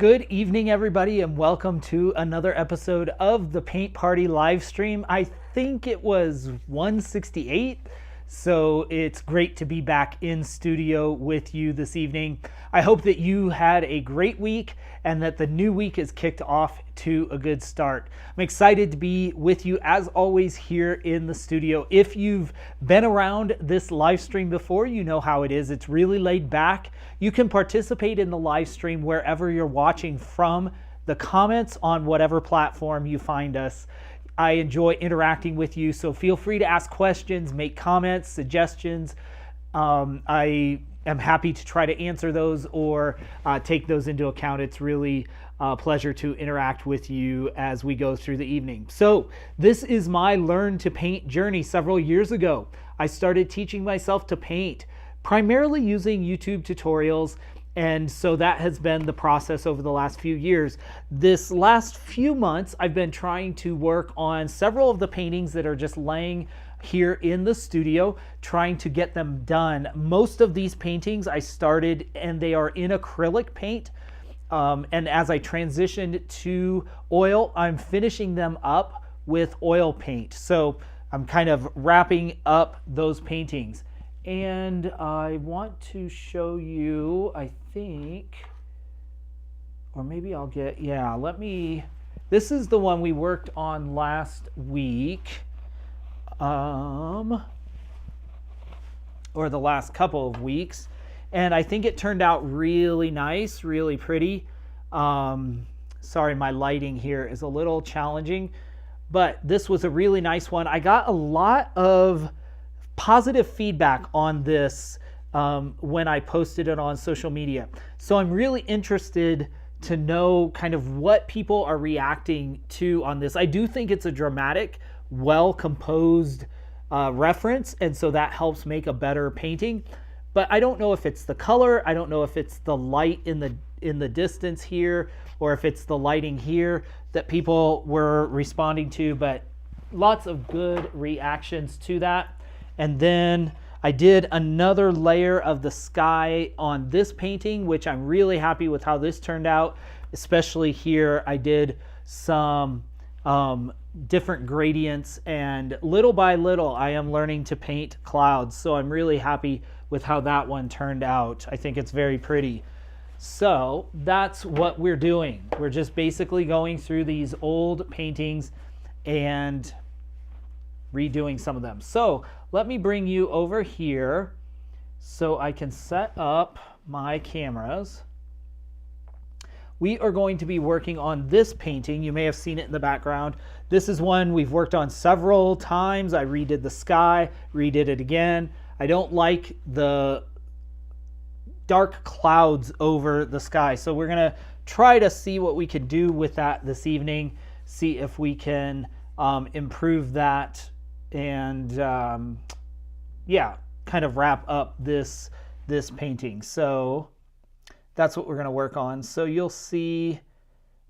Good evening, everybody, and welcome to another episode of the Paint Party live stream. I think it was 168, so it's great to be back in studio with you this evening. I hope that you had a great week and that the new week is kicked off to a good start. I'm excited to be with you as always here in the studio. If you've been around this live stream before, you know how it is. It's really laid back. You can participate in the live stream wherever you're watching from, the comments on whatever platform you find us. I enjoy interacting with you, so feel free to ask questions, make comments, suggestions. I am happy to try to answer those or take those into account. It's really a pleasure to interact with you as we go through the evening. So this is my Learn to Paint journey. Several years ago, I started teaching myself to paint, primarily using YouTube tutorials. And so that has been the process over the last few years. This last few months, I've been trying to work on several of the paintings that are just laying here in the studio, trying to get them done. Most of these paintings I started and they are in acrylic paint. And as I transitioned to oil, I'm finishing them up with oil paint. So I'm kind of wrapping up those paintings. And I want to show you, I think, or maybe I'll get, this is the one we worked on last week, or the last couple of weeks. And I think it turned out really nice, really pretty. Sorry, my lighting here is a little challenging, but this was a really nice one. I got a lot of positive feedback on this when I posted it on social media. So I'm really interested to know kind of what people are reacting to on this. I do think it's a dramatic, well-composed reference, and so that helps make a better painting. But I don't know if it's the color, I don't know if it's the light in the distance here, or if it's the lighting here that people were responding to, but lots of good reactions to that. And then I did another layer of the sky on this painting, which I'm really happy with how this turned out. Especially here, I did some different gradients, and little by little, I am learning to paint clouds. So I'm really happy with how that one turned out. I think it's very pretty. So that's what we're doing. We're just basically going through these old paintings and redoing some of them. So let me bring you over here so I can set up my cameras. We are going to be working on this painting. You may have seen it in the background. This is one we've worked on several times. I redid the sky, redid it again. I don't like the dark clouds over the sky, so we're gonna try to see what we can do with that this evening, see if we can improve that and kind of wrap up this painting. So that's what we're going to work on. So you'll see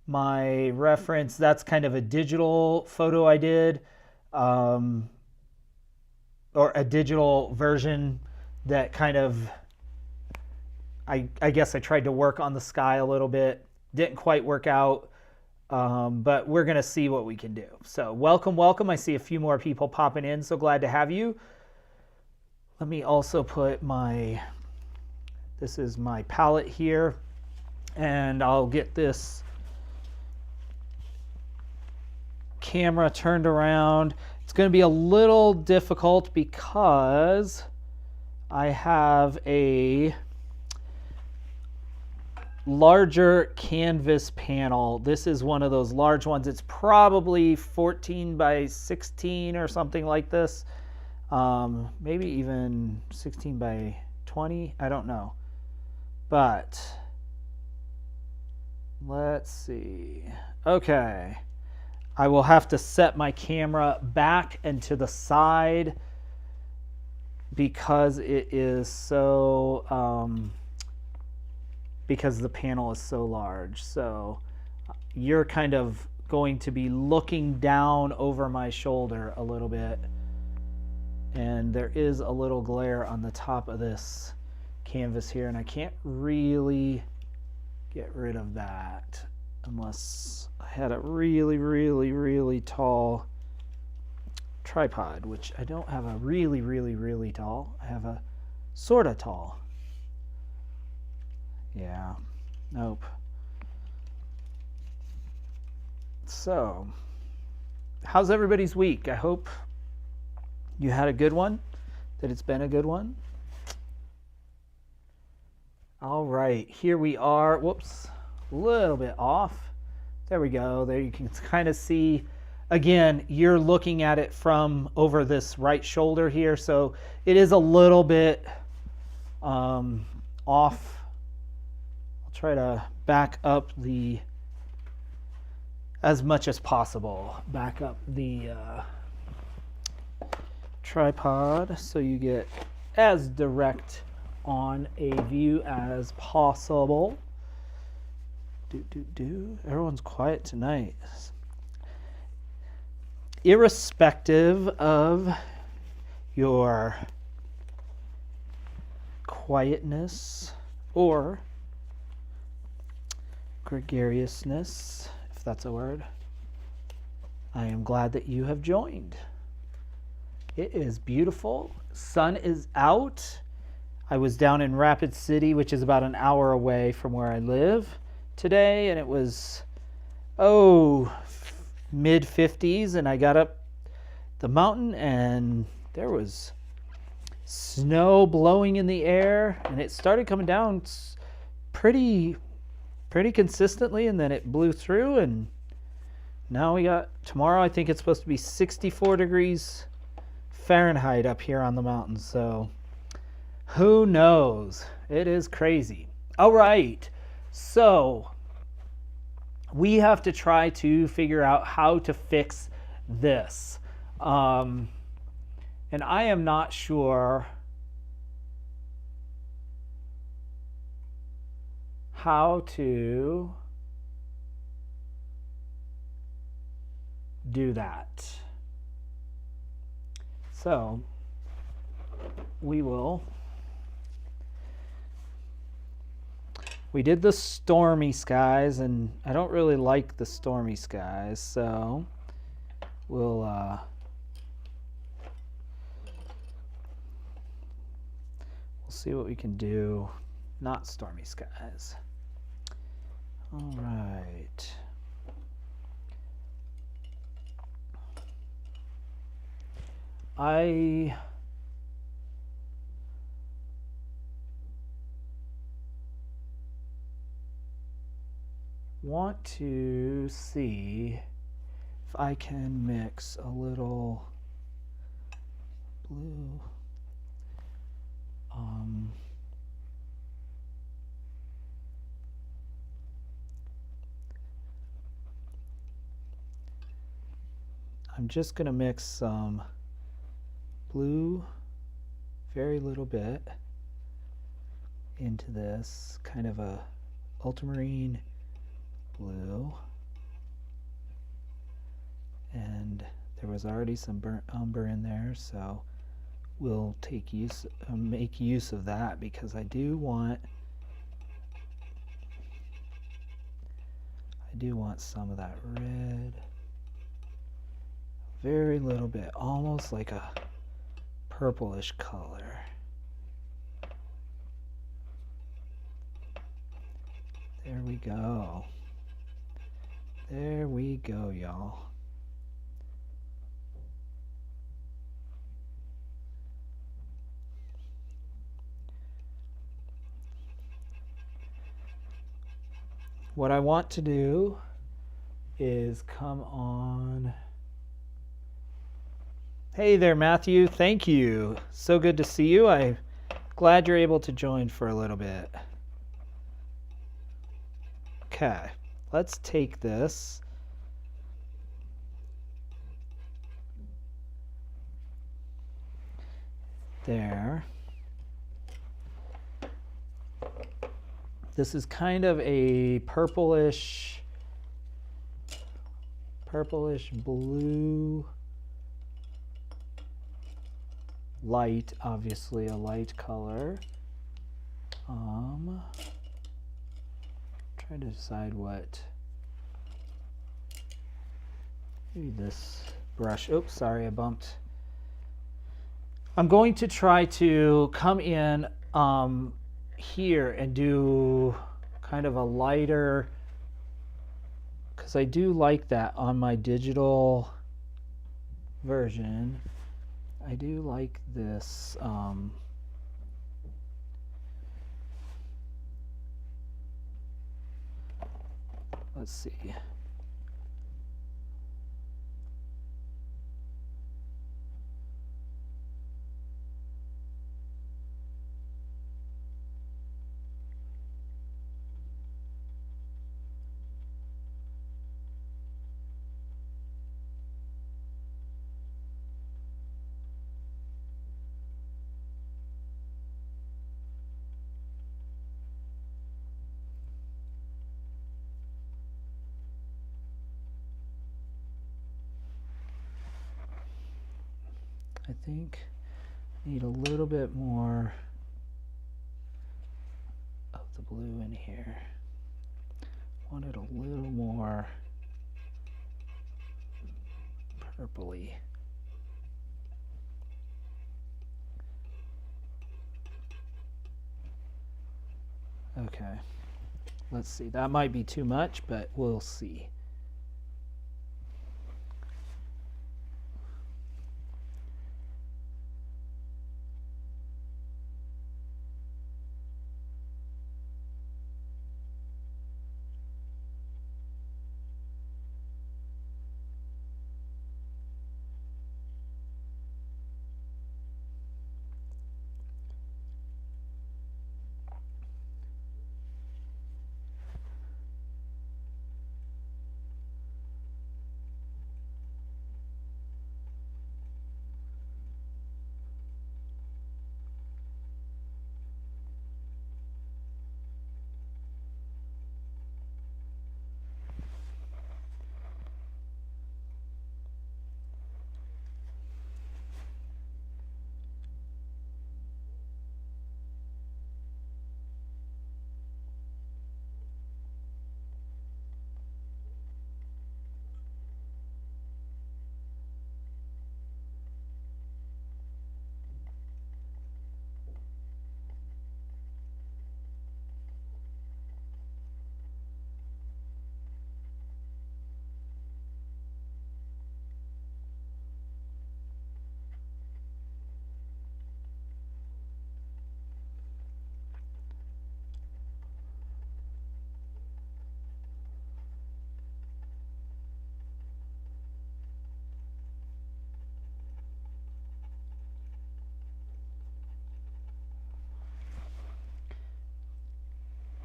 my reference. That's kind of a digital photo I did, or a digital version that kind of, I guess I tried to work on the sky a little bit. Didn't quite work out. But we're going to see what we can do. So welcome, welcome. I see a few more people popping in. So glad to have you. Let me also put this is my palette here, and I'll get this camera turned around. It's going to be a little difficult because I have a larger canvas panel. This is one of those large ones. It's probably 14 by 16 or something like this. Maybe even 16 by 20. I don't know. But let's see. Okay. I will have to set my camera back and to the side because it is so because the panel is so large. So you're kind of going to be looking down over my shoulder a little bit, and there is a little glare on the top of this canvas here, and I can't really get rid of that unless I had a really, really, really tall tripod, which I don't have a really, really, really tall. I have a sort of tall. Yeah, nope. So, how's everybody's week? I hope you had a good one, that it's been a good one. All right, here we are. Whoops, a little bit off. There we go. There you can kind of see, again, you're looking at it from over this right shoulder here, so it is a little bit off. I'll try to back up as much as possible. Back up the tripod so you get as direct on a view as possible. Everyone's quiet tonight. Irrespective of your quietness or gregariousness, if that's a word, I am glad that you have joined. It is beautiful. Sun is out. I was down in Rapid City, which is about an hour away from where I live today, and it was, mid 50s, and I got up the mountain and there was snow blowing in the air, and it started coming down pretty consistently, and then it blew through, and now we got, tomorrow I think it's supposed to be 64 degrees Fahrenheit up here on the mountain, so who knows? It is crazy. All right, so we have to try to figure out how to fix this. And I am not sure how to do that. So we did the stormy skies, and I don't really like the stormy skies, so we'll see what we can do. Not stormy skies. All right. I want to see if I can mix a little blue. I'm just going to mix some blue, very little bit, into this kind of a ultramarine blue, and there was already some burnt umber in there, so we'll make use of that, because I do want some of that red, very little bit, almost like a purplish color. There we go. There we go, y'all. What I want to do is come on. Hey there, Matthew. Thank you. So good to see you. I'm glad you're able to join for a little bit. Okay, let's take this. There. This is kind of a purplish blue light, obviously a light color. Try trying to decide what, maybe this brush, oops, sorry, I bumped. I'm going to try to come in here and do kind of a lighter, because I do like that on my digital version. I do like this. Let's see. I think I need a little bit more of the blue in here. Want it a little more purpley. Okay, let's see. That might be too much, but we'll see.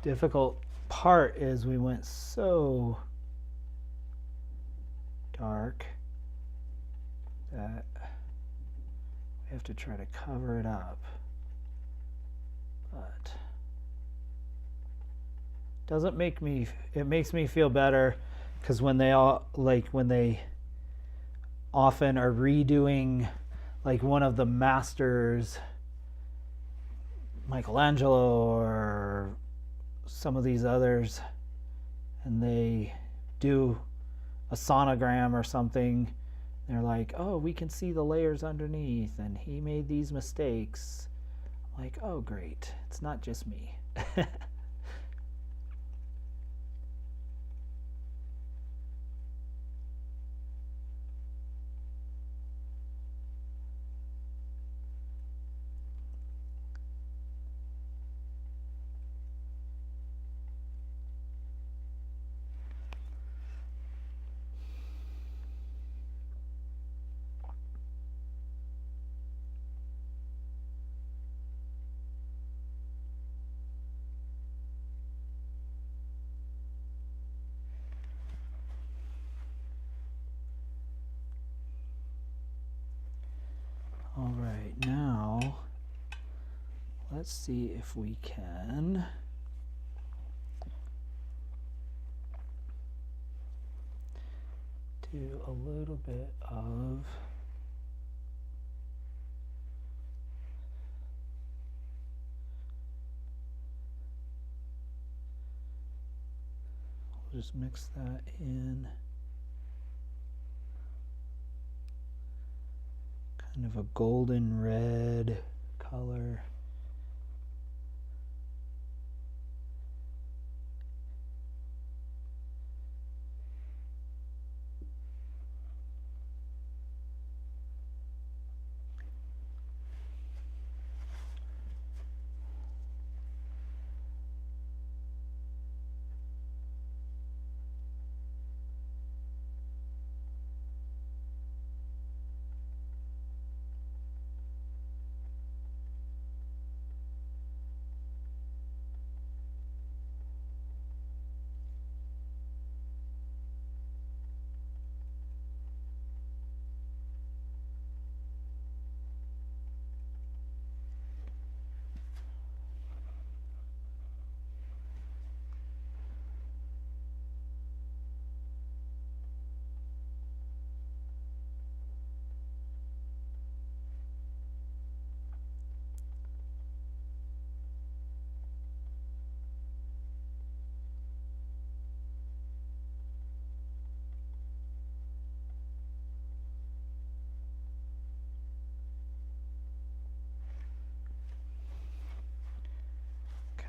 Difficult part is we went so dark that we have to try to cover it up, but doesn't make me, it makes me feel better, because when they all, like when they often are redoing like one of the masters, Michelangelo or some of these others, and they do a sonogram or something, they're like, oh, we can see the layers underneath and he made these mistakes. I'm like, oh great, it's not just me. All right, now let's see if we can do a little bit of just mix that in. Kind of a golden red color.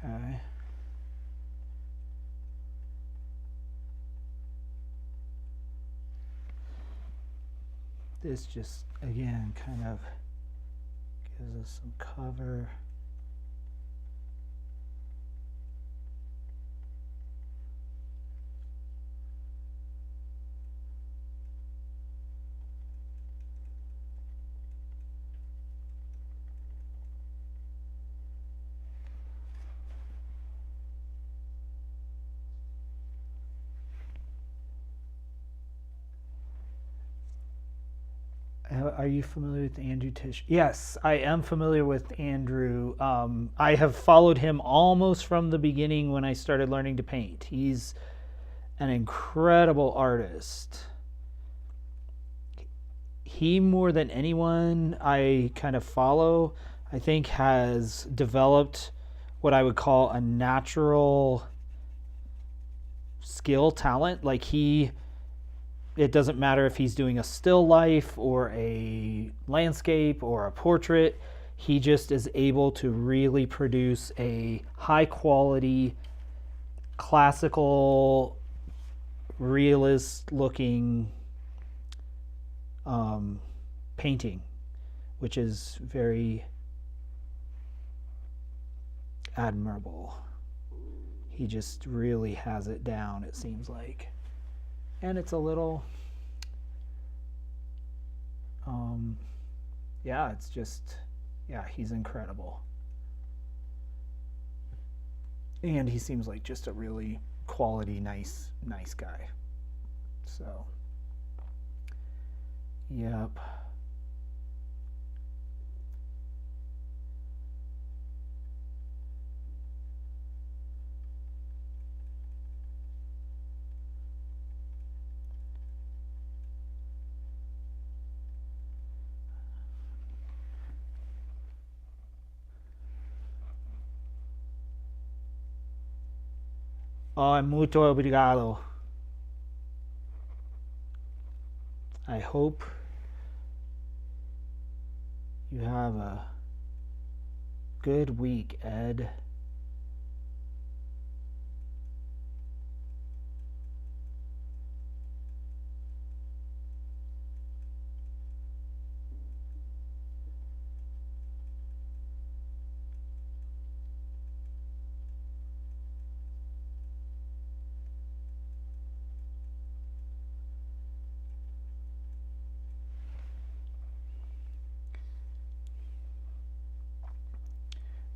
Okay. This just, again, kind of gives us some cover. Are you familiar with Andrew Tish? Yes, I am familiar with Andrew. I have followed him almost from the beginning when I started learning to paint. He's an incredible artist. He, more than anyone I kind of follow, I think has developed what I would call a natural skill, talent. Like it doesn't matter if he's doing a still life or a landscape or a portrait. He just is able to really produce a high quality, classical, realist looking painting, which is very admirable. He just really has it down, it seems like. And it's a little, yeah, it's just, yeah, he's incredible. And he seems like just a really quality, nice guy. So, yep. Oh, muito obrigado. I hope you have a good week, Ed.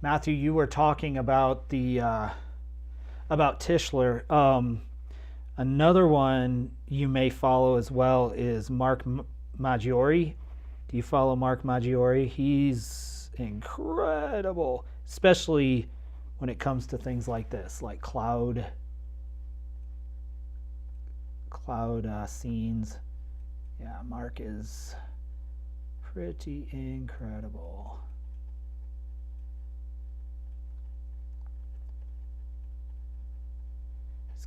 Matthew, you were talking about the about Tischler. Another one you may follow as well is Mark Maggiore. Do you follow Mark Maggiore? He's incredible, especially when it comes to things like this, like cloud scenes. Yeah, Mark is pretty incredible.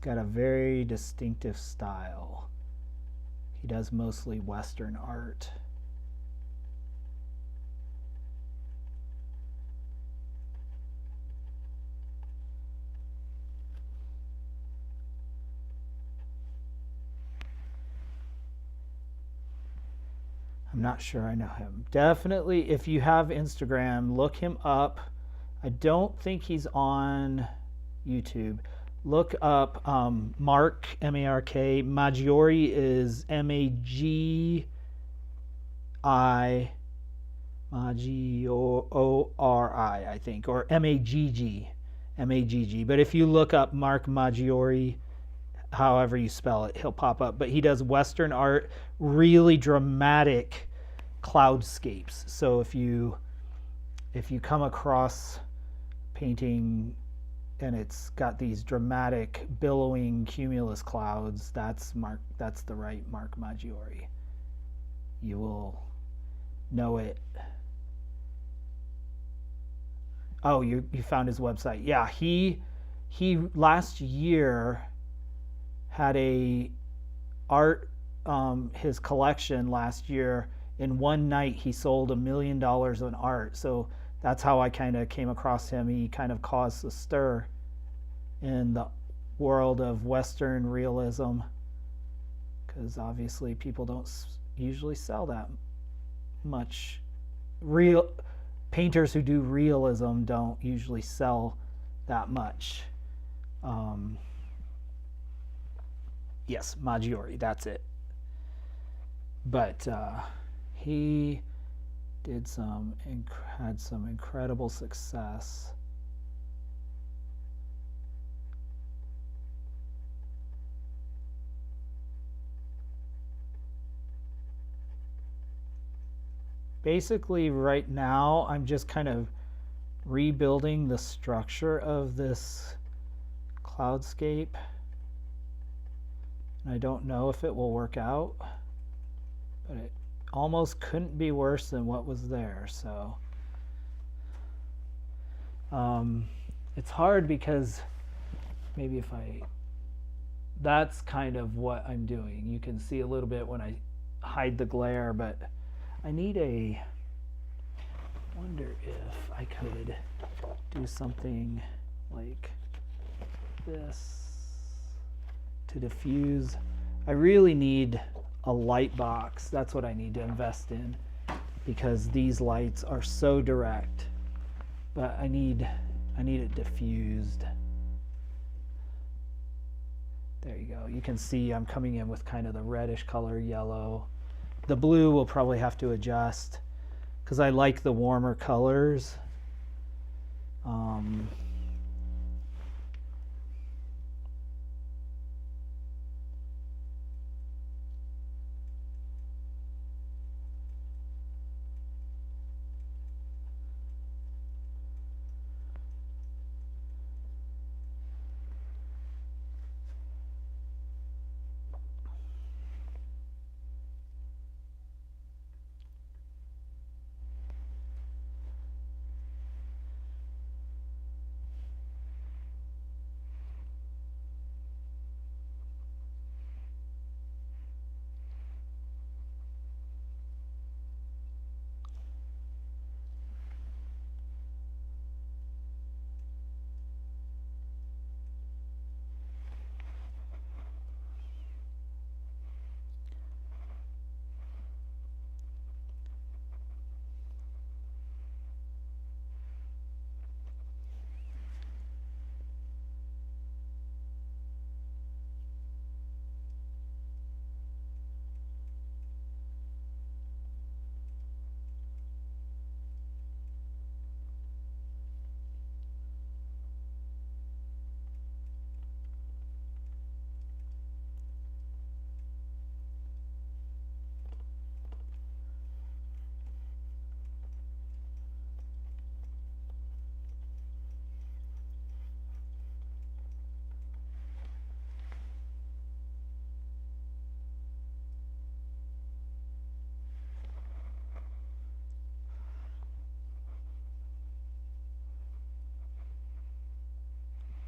got a very distinctive style. He does mostly Western art. I'm not sure I know him. Definitely, if you have Instagram, look him up. I don't think he's on YouTube. Look up Mark, M-A-R-K. Maggiori is M-A-G-I, Maggiori, I think, or M-A-G-G, M-A-G-G. But if you look up Mark Maggiori, however you spell it, he'll pop up. But he does Western art, really dramatic cloudscapes. So if you come across painting and it's got these dramatic billowing cumulus clouds, that's the right Mark Maggiori. You will know it. Oh, you found his website. Yeah, he last year had a art, his collection last year, in one night he sold $1 million in art. So that's how I kind of came across him. He kind of caused a stir in the world of Western realism, because obviously people don't usually sell that much. Real painters who do realism don't usually sell that much. Yes, Maggiori, that's it. But he did had some incredible success. Basically, right now, I'm just kind of rebuilding the structure of this cloudscape. I don't know if it will work out, but it almost couldn't be worse than what was there. So it's hard because maybe if that's kind of what I'm doing. You can see a little bit when I hide the glare, but I wonder if I could do something like this to diffuse. I really need a light box. That's what I need to invest in, because these lights are so direct. But I need it diffused. There you go. You can see I'm coming in with kind of the reddish color, yellow. The blue will probably have to adjust because I like the warmer colors.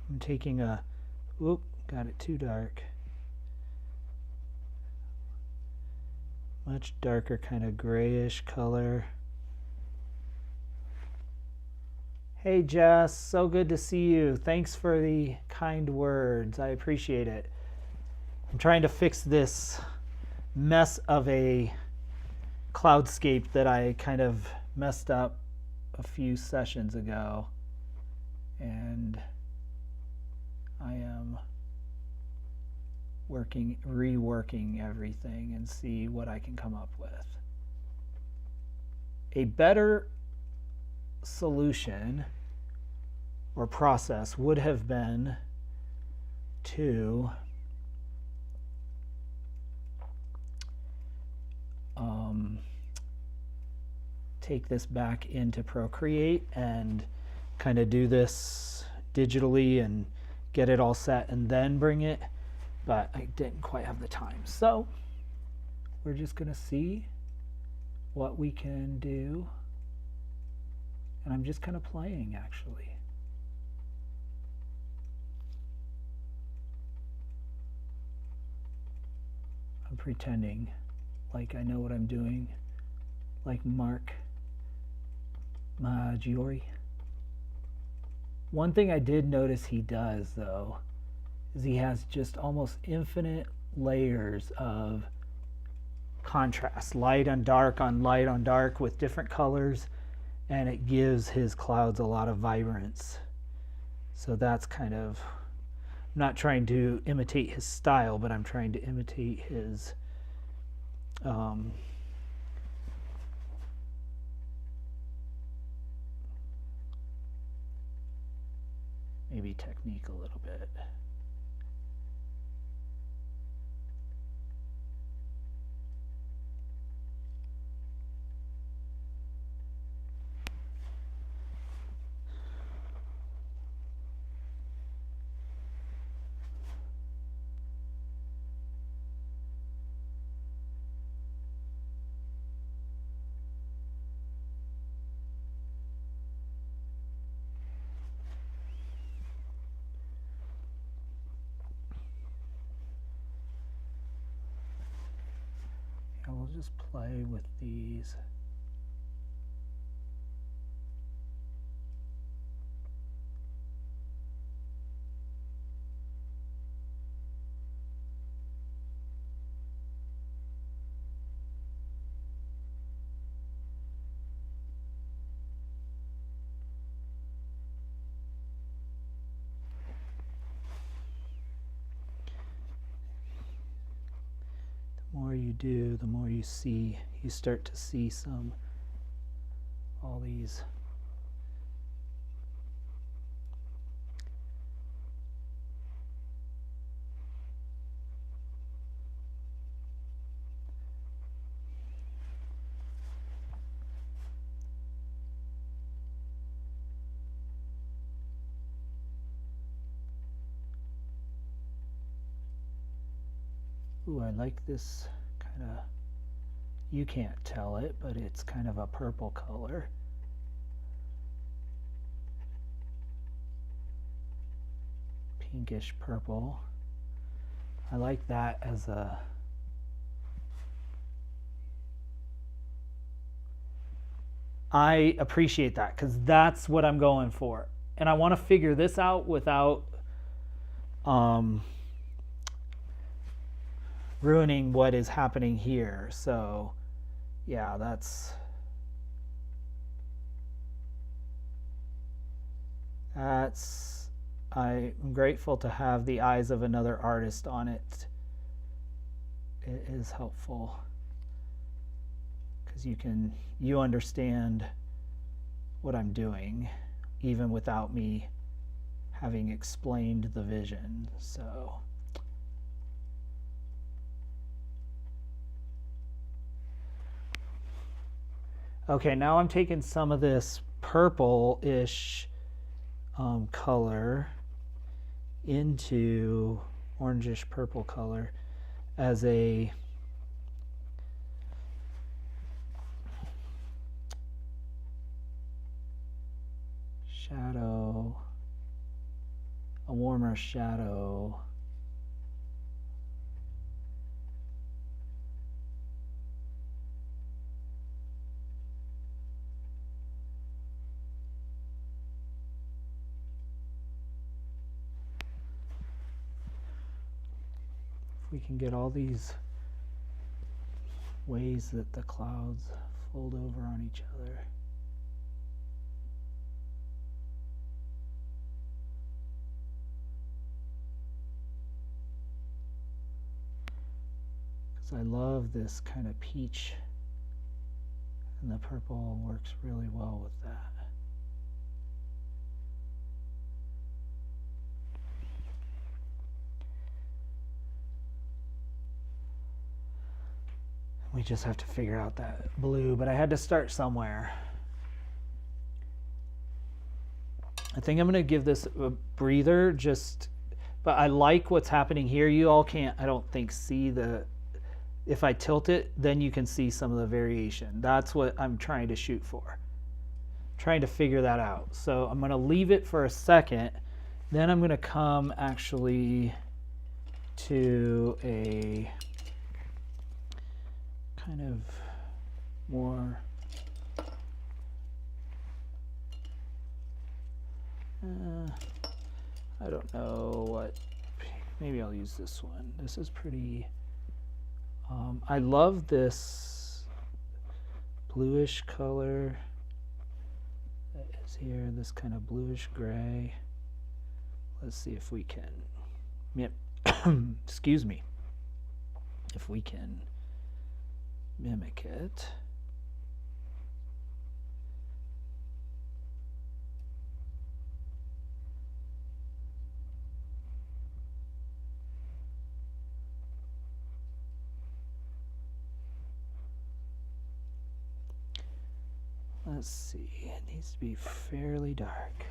I'm taking a got it too dark. Much darker, kind of grayish color. Hey Jess, so good to see you. Thanks for the kind words. I appreciate it. I'm trying to fix this mess of a cloudscape that I kind of messed up a few sessions ago. And I am reworking everything and see what I can come up with. A better solution or process would have been to take this back into Procreate and kind of do this digitally and get it all set and then bring it, but I didn't quite have the time. So we're just going to see what we can do. And I'm just kind of playing, actually. I'm pretending like I know what I'm doing, like Mark Maggiore. One thing I did notice he does, though, is he has just almost infinite layers of contrast, light on dark on light on dark with different colors, and it gives his clouds a lot of vibrance. So that's kind of, I'm not trying to imitate his style, but I'm trying to imitate his maybe technique a little bit. We'll just play with these. The more you do, the more you see, you start to see all these Ooh, I like this kind of, you can't tell it, but it's kind of a purple color. Pinkish purple. I like that as a, I appreciate that because that's what I'm going for. And I want to figure this out without ruining what is happening here. So yeah, I'm grateful to have the eyes of another artist on it. It is helpful because you understand what I'm doing even without me having explained the vision. So okay, now I'm taking some of this purple-ish color into orangish purple color as a shadow, a warmer shadow we can get all these ways that the clouds fold over on each other. Because I love this kind of peach, and the purple works really well with that. We just have to figure out that blue, but I had to start somewhere. I think I'm going to give this a breather, but I like what's happening here. You all can't, I don't think, see if I tilt it, then you can see some of the variation. That's what I'm trying to shoot for. Trying to figure that out. So I'm going to leave it for a second. Then I'm going to come actually to a kind of more I don't know what, maybe I'll use this one. This is pretty, I love this bluish color that is here, this kind of bluish gray. Let's see if we can, excuse me, if we can mimic it. Let's see, it needs to be fairly dark.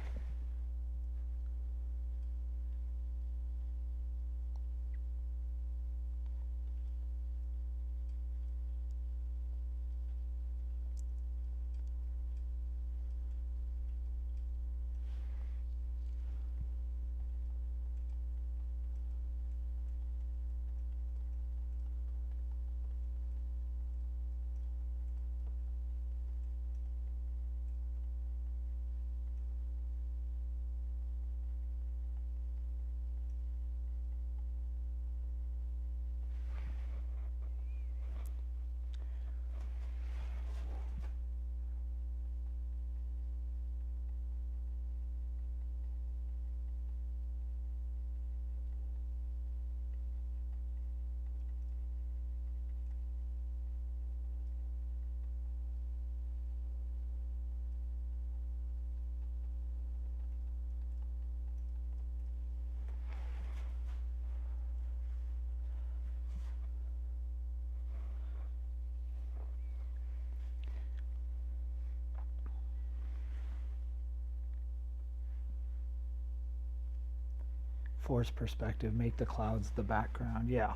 Force perspective, make the clouds the background. Yeah,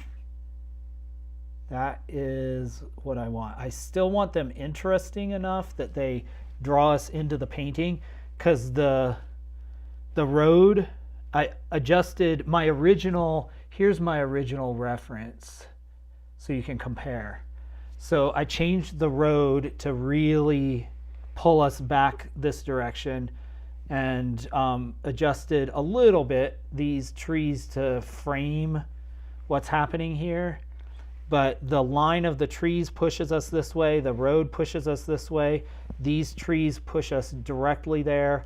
that is what I want. I still want them interesting enough that they draw us into the painting, because the road, I adjusted my original, here's my original reference so you can compare. So I changed the road to really pull us back this direction, and adjusted a little bit these trees to frame what's happening here. But the line of the trees pushes us this way, the road pushes us this way, these trees push us directly there,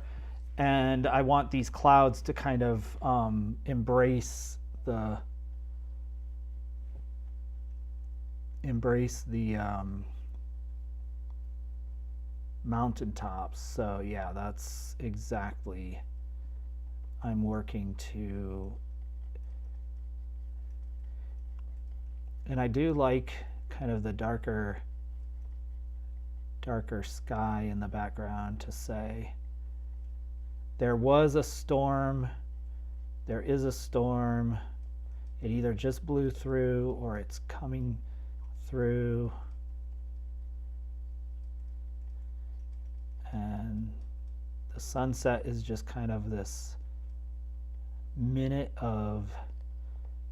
and I want these clouds to kind of embrace the mountaintops. So yeah, that's exactly, I'm working to, and I do like kind of the darker sky in the background to say there was a storm, there is a storm, it either just blew through or it's coming through. And the sunset is just kind of this minute of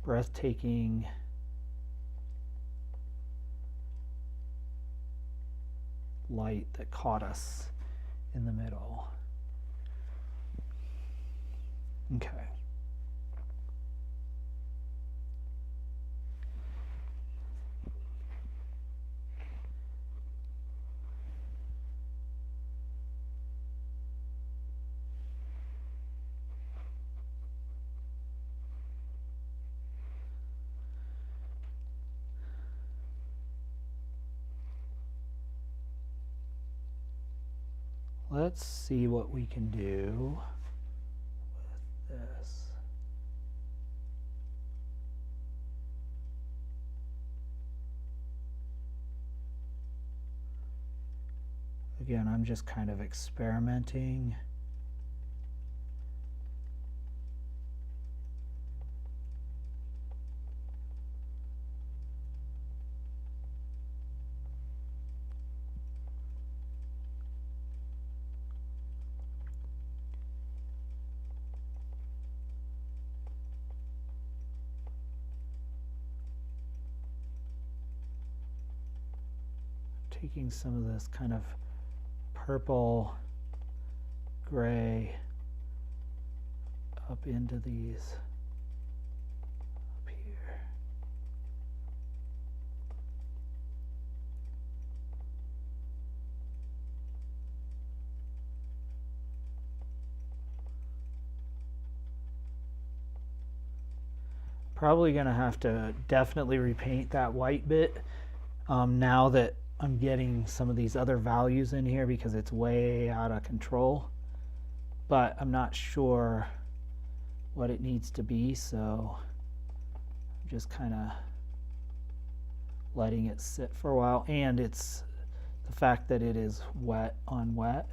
breathtaking light that caught us in the middle. Okay. let's see what we can do with this. Again, I'm just kind of experimenting. Taking some of this kind of purple gray up into these up here. Probably gonna have to definitely repaint that white bit now that I'm getting some of these other values in here because it's way out of control, but I'm not sure what it needs to be, so I'm just kind of letting it sit for a while. And it's the fact that it is wet on wet.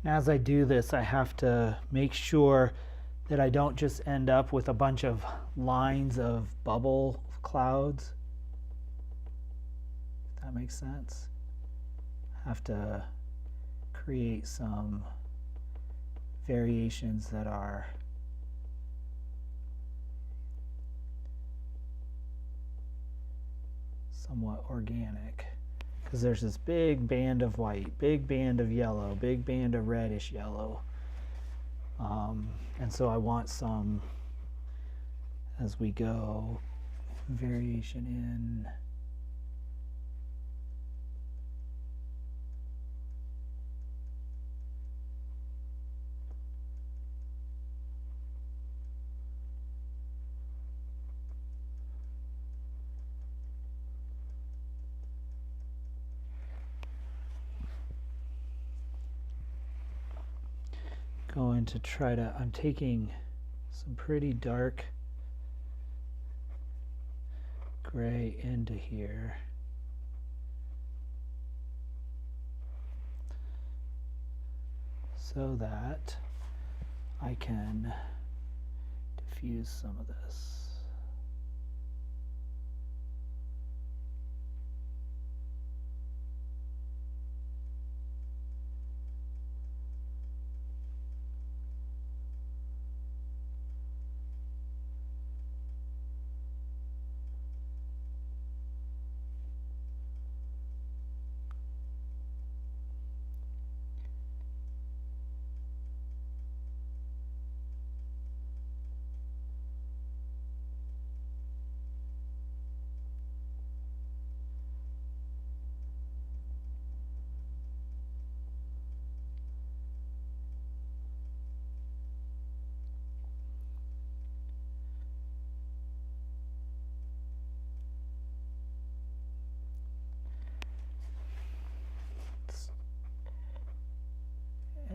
And as I do this, I have to make sure that I don't just end up with a bunch of lines of bubble clouds. If that makes sense. I have to create some variations that are somewhat organic. Because there's this big band of white, big band of yellow, big band of reddish yellow. And so I want some, as we go, variation in. going to try to, I'm taking some pretty dark gray into here. So that I can diffuse some of this.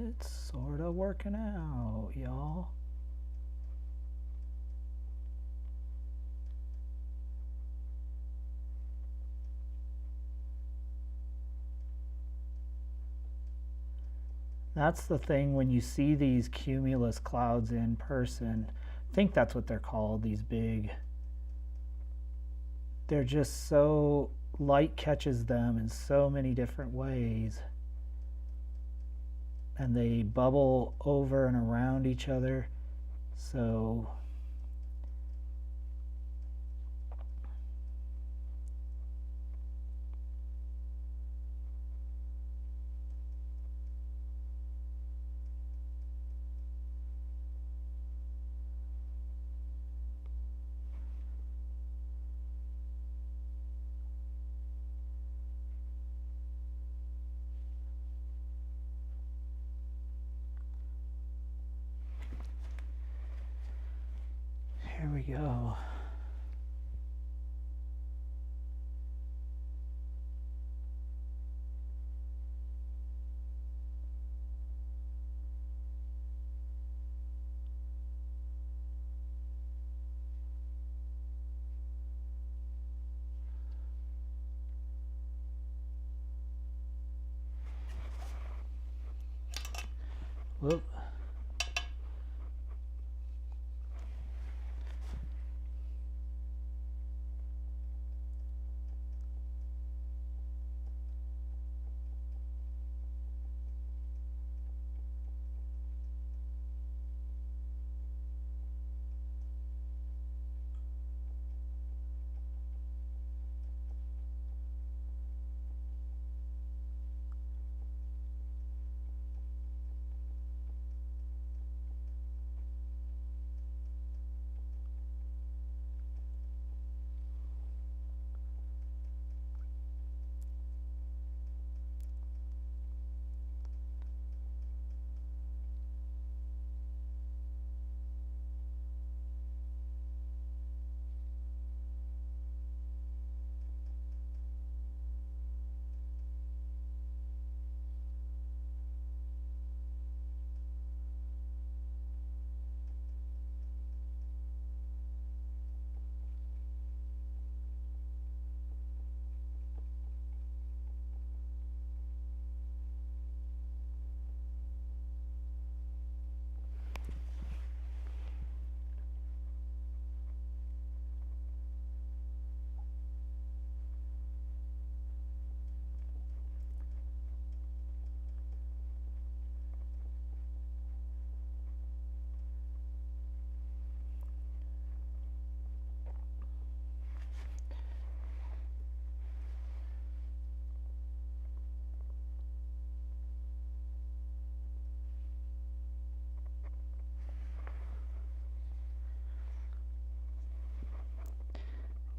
It's sort of working out, y'all. That's the thing when you see these cumulus clouds in person. I think that's what they're called, these big. They're just so, light catches them in so many different ways. And they bubble over and around each other. So here we go. Whoop.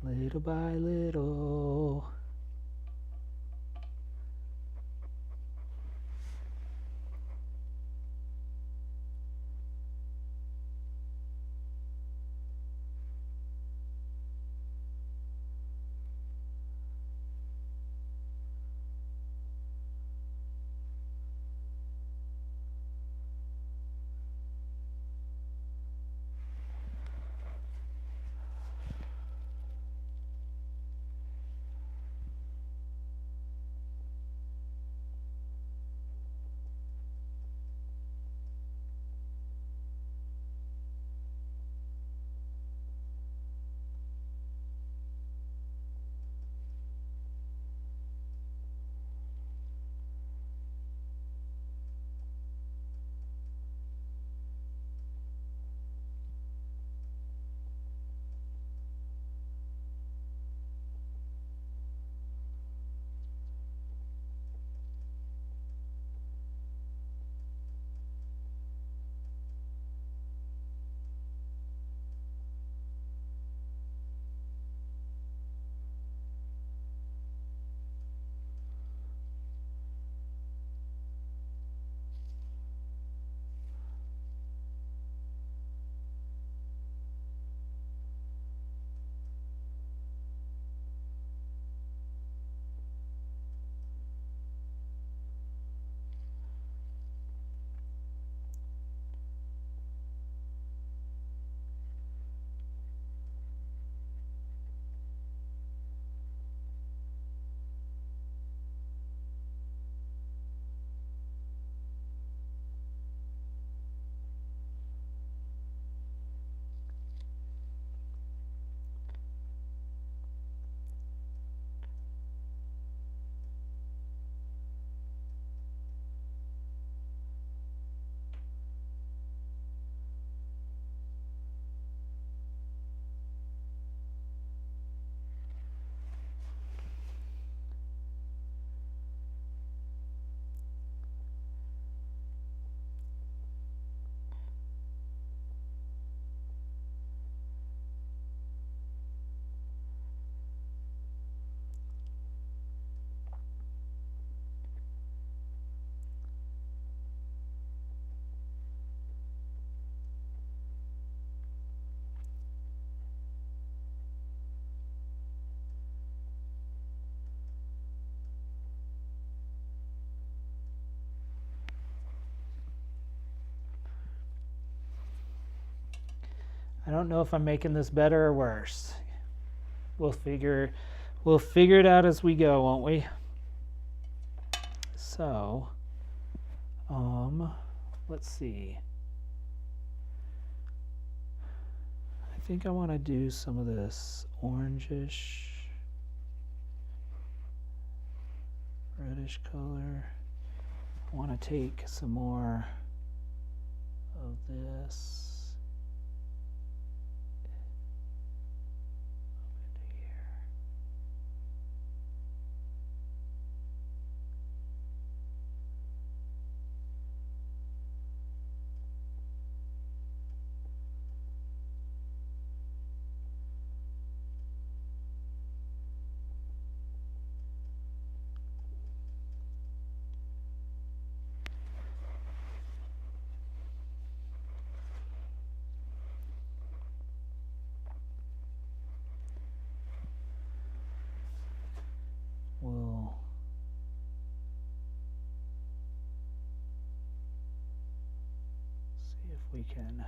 Little by little. I don't know if I'm making this better or worse. We'll figure it out as we go, won't we? So, let's see. I think I want to do some of this orangish, reddish color. I want to take some more of this. We'll see if we can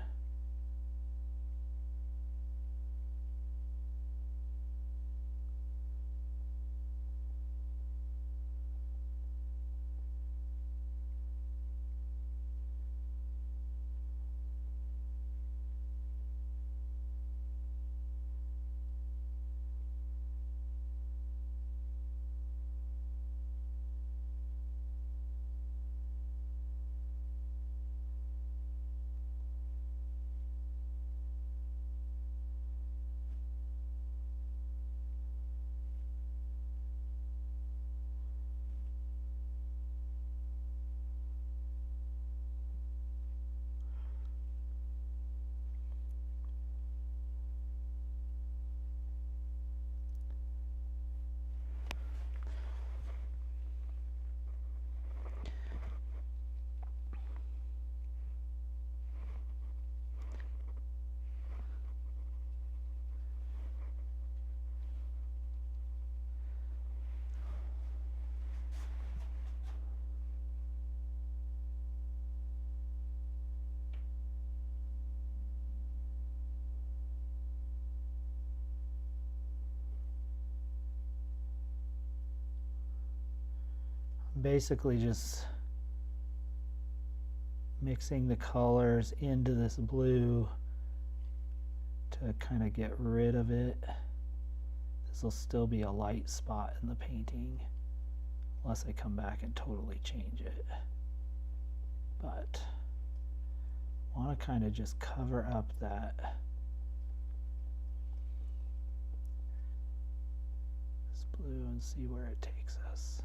basically just mixing the colors into this blue to kind of get rid of it. This will still be a light spot in the painting unless I come back and totally change it. But I want to kind of just cover up that this blue and see where it takes us.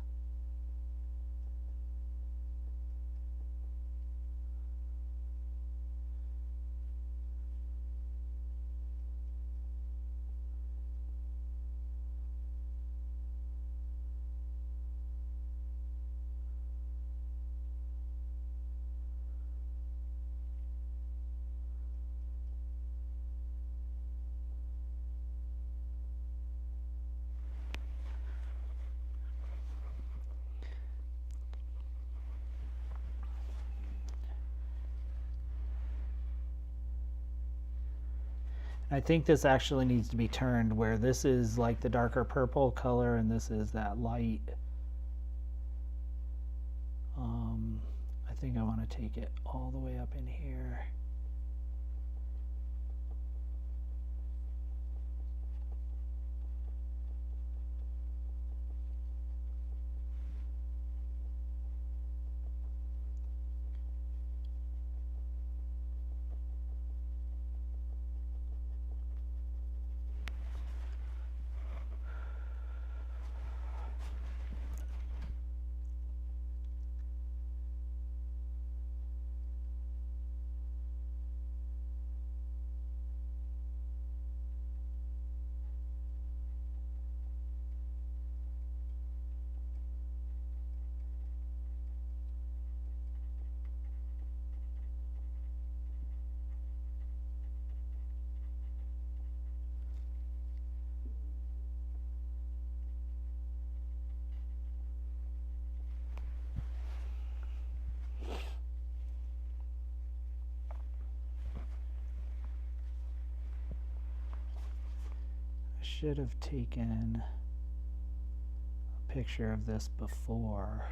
I think this actually needs to be turned where this is like the darker purple color and this is that light. I think I want to take it all the way up in here. should have taken a picture of this before.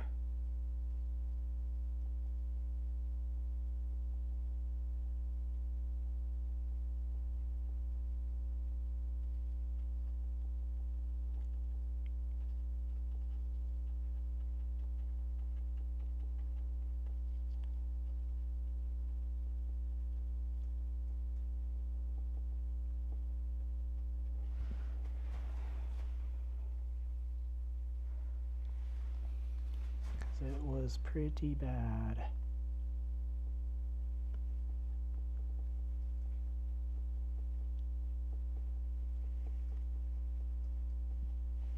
It was pretty bad.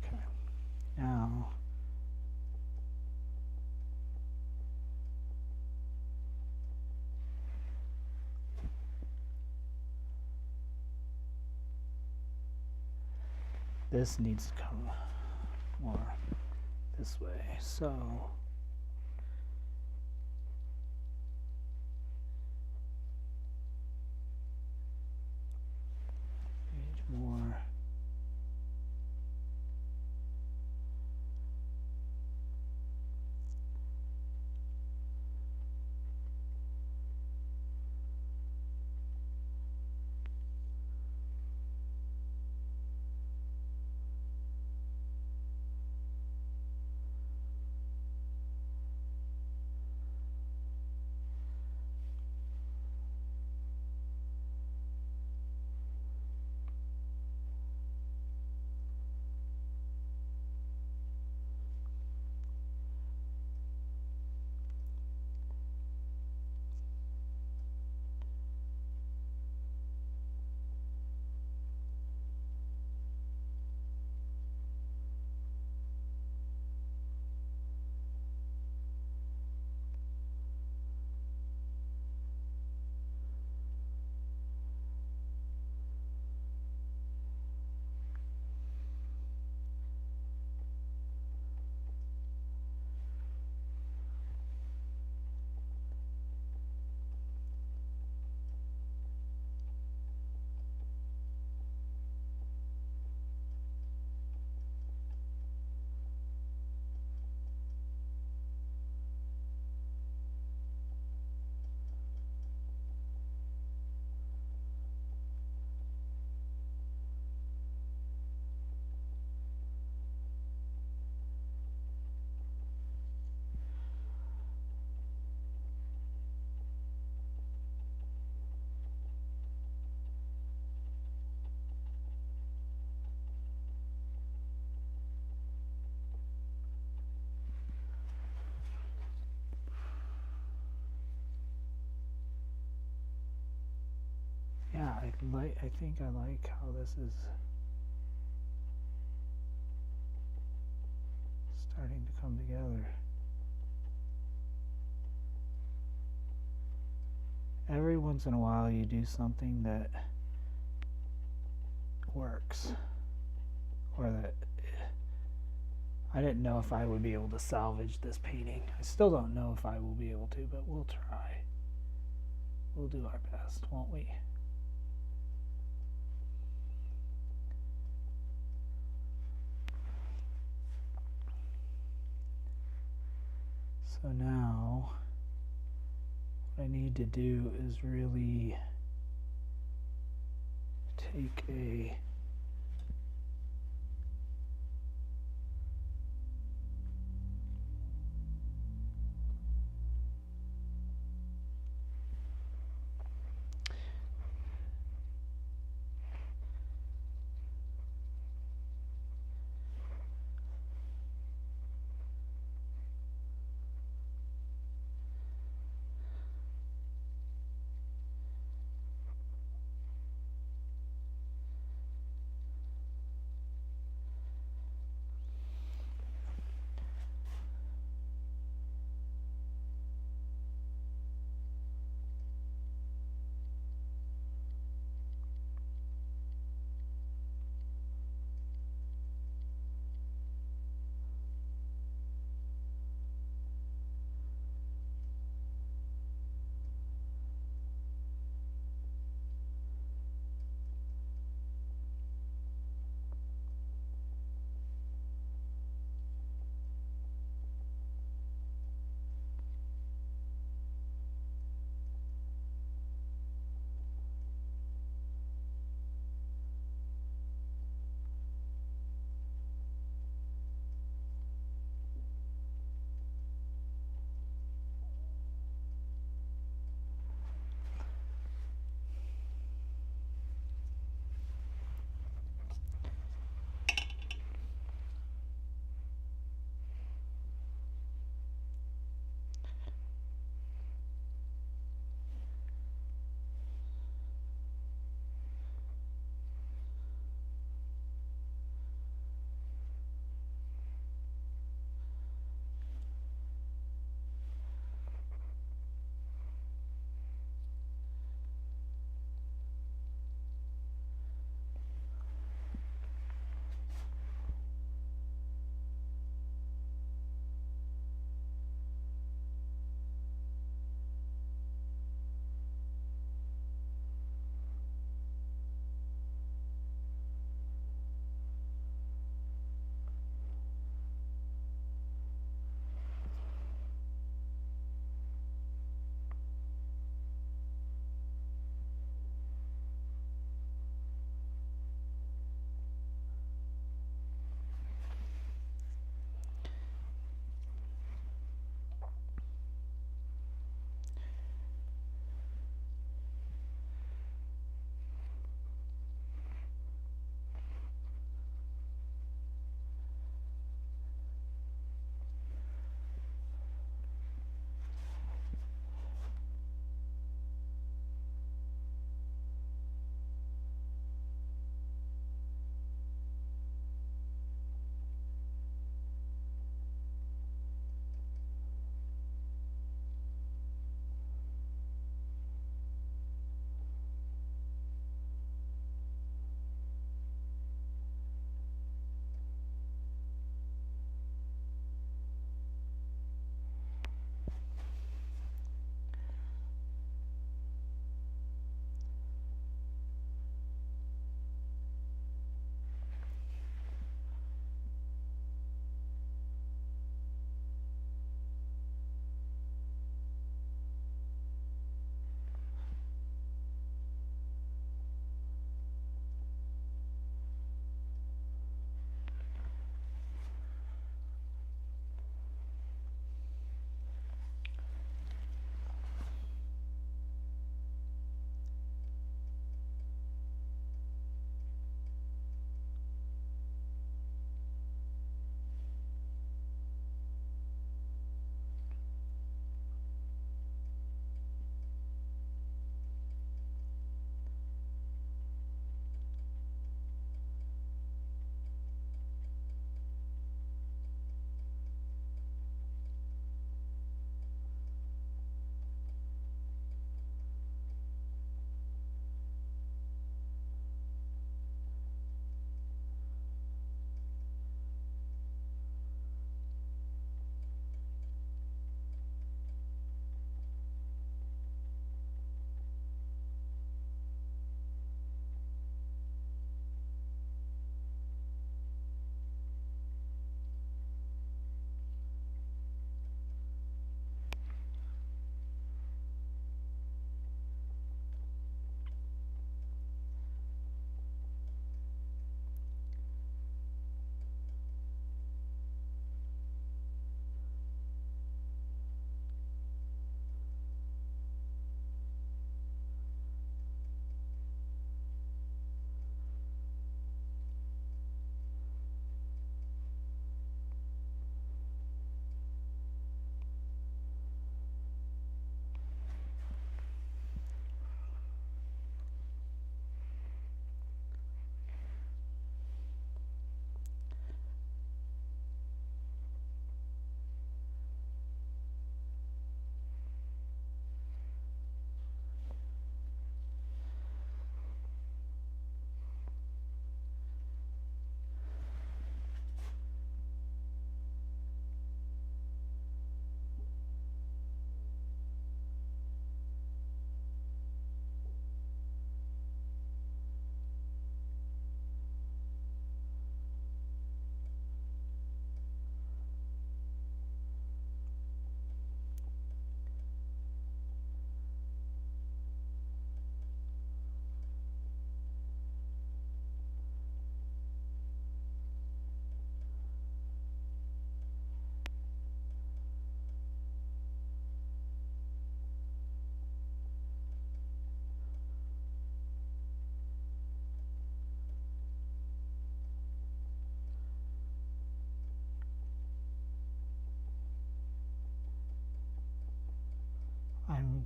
Okay, now this needs to come more this way. So more. Yeah, I think I like how this is starting to come together. Every once in a while you do something that works, or that I didn't know if I would be able to salvage this painting. I still don't know if I will be able to, but we'll try. We'll do our best, won't we? So now what I need to do is really take a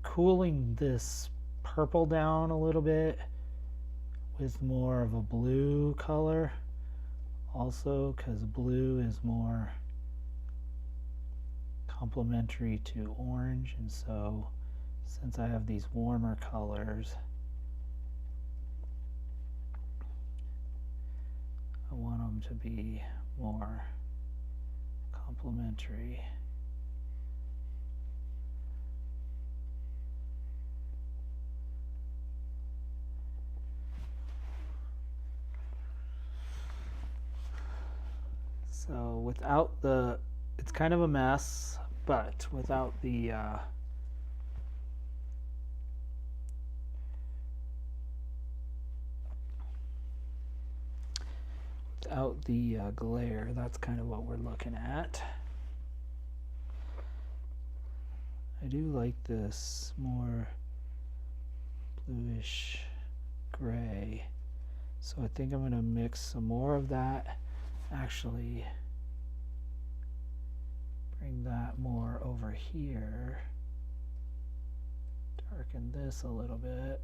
cooling this purple down a little bit with more of a blue color also, because blue is more complementary to orange, and so since I have these warmer colors, I want them to be more complementary. So without the, it's kind of a mess, but without the glare, that's kind of what we're looking at. I do like this more bluish gray, so I think I'm going to mix some more of that. Actually, bring that more over here, darken this a little bit.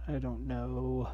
I don't know.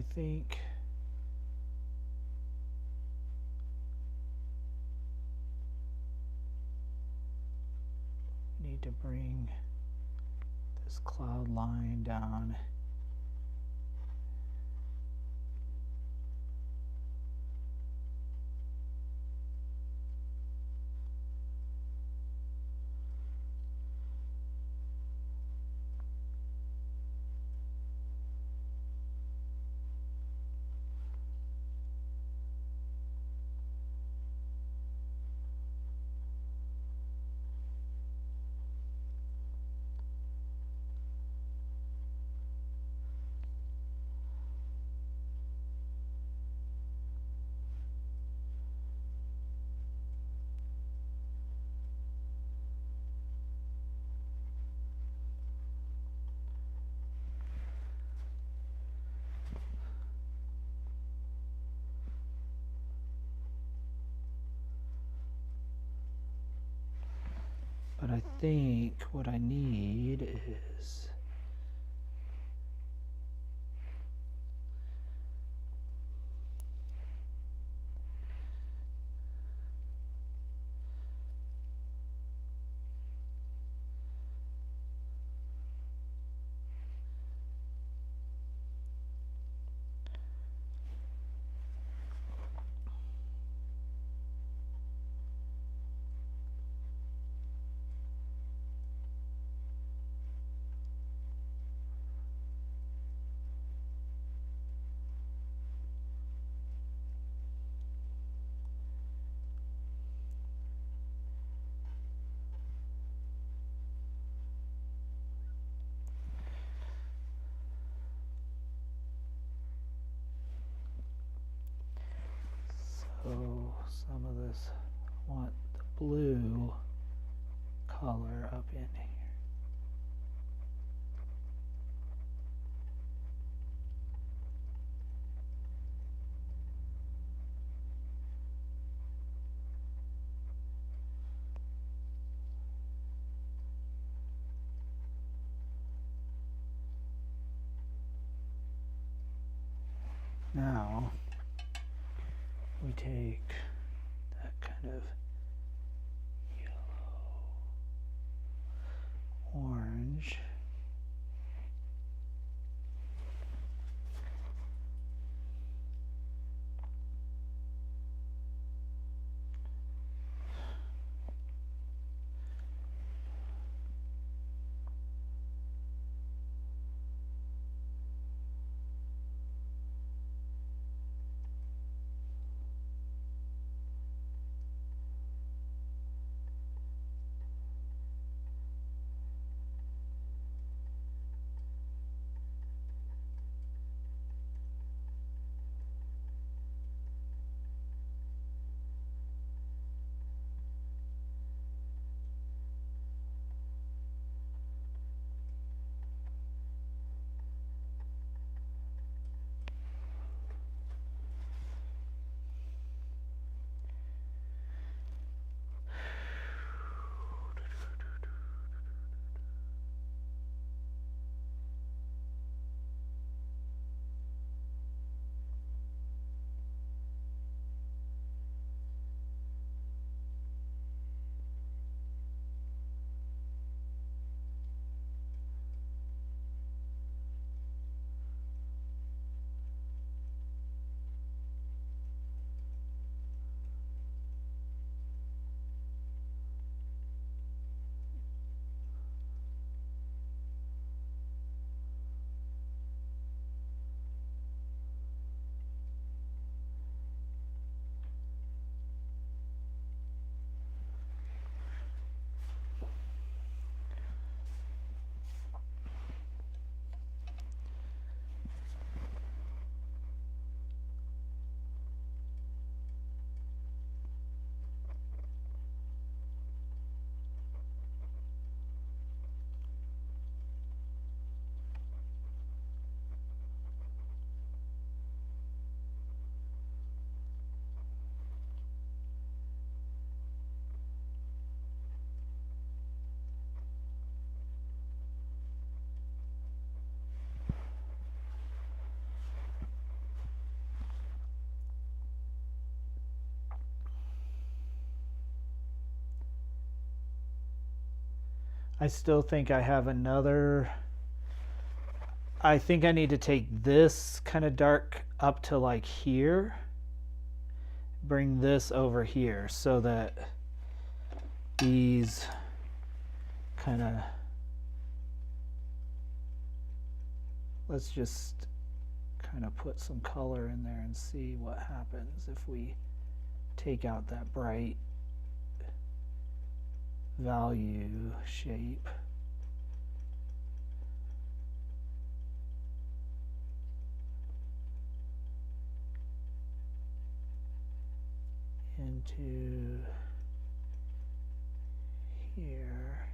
I think I need to bring this cloud line down. But I think what I need is so some of this, I want the blue color up in here. Now we take that kind of yellow, orange, I still think I have another. I think I need to take this kind of dark up to like here. Bring this over here so that these kind of, let's just kind of put some color in there and see what happens if we take out that bright value shape. Into here.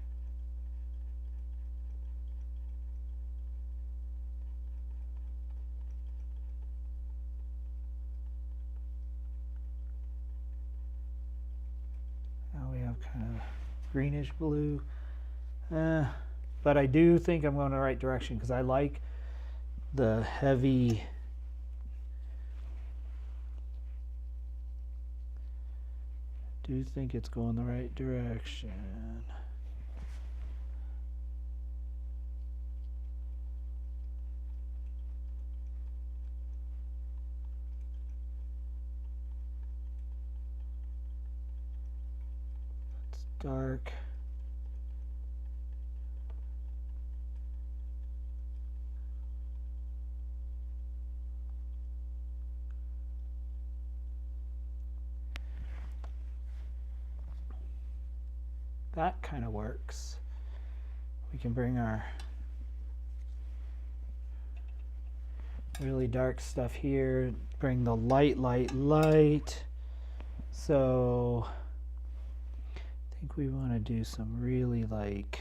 Now we have kind of greenish blue. But I do think I'm going the right direction because I like the heavy do think it's going the right direction. It's dark. That kind of works. We can bring our really dark stuff here, bring the light. So I think we want to do some really like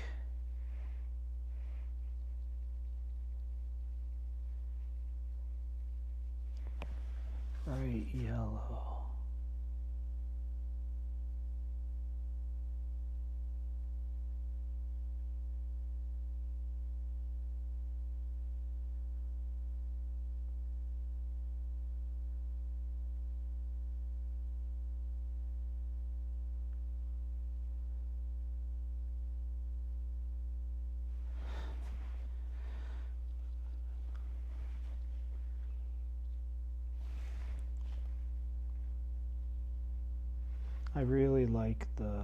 bright yellow. I really like the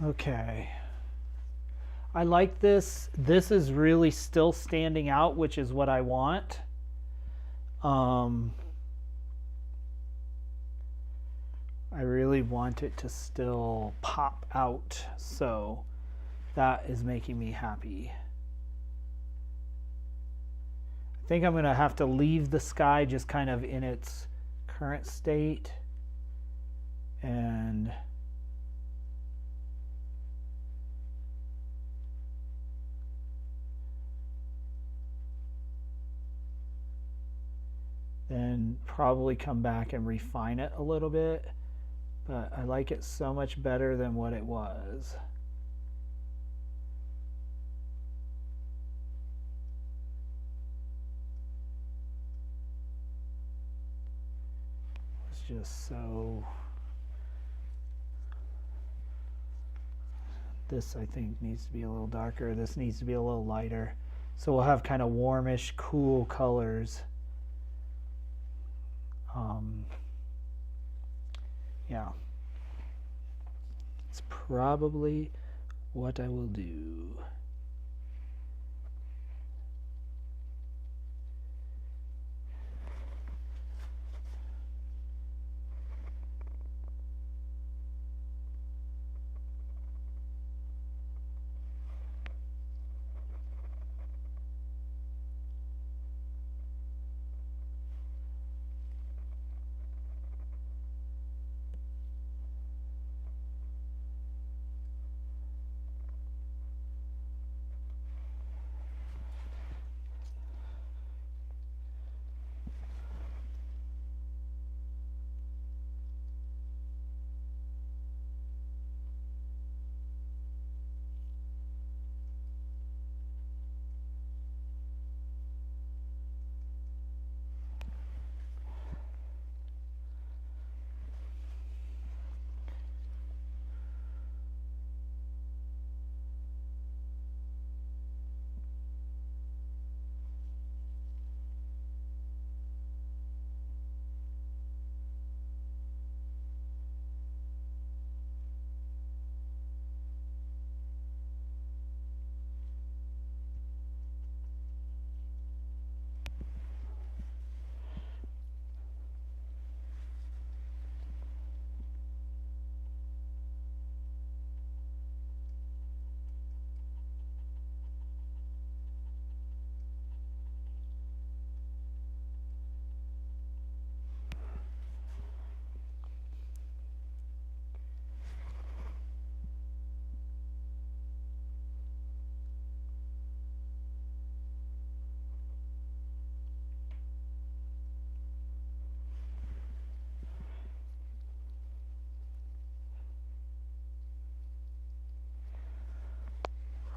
Okay. I like this. This is really still standing out, which is what I want. I really want it to still pop out, so that is making me happy. I think I'm going to have to leave the sky just kind of in its current state, and then probably come back and refine it a little bit. But I like it so much better than what it was. It's just so... This, I think, needs to be a little darker. This needs to be a little lighter. So we'll have kind of warmish, cool colors. Yeah. It's probably what I will do.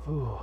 Ooh.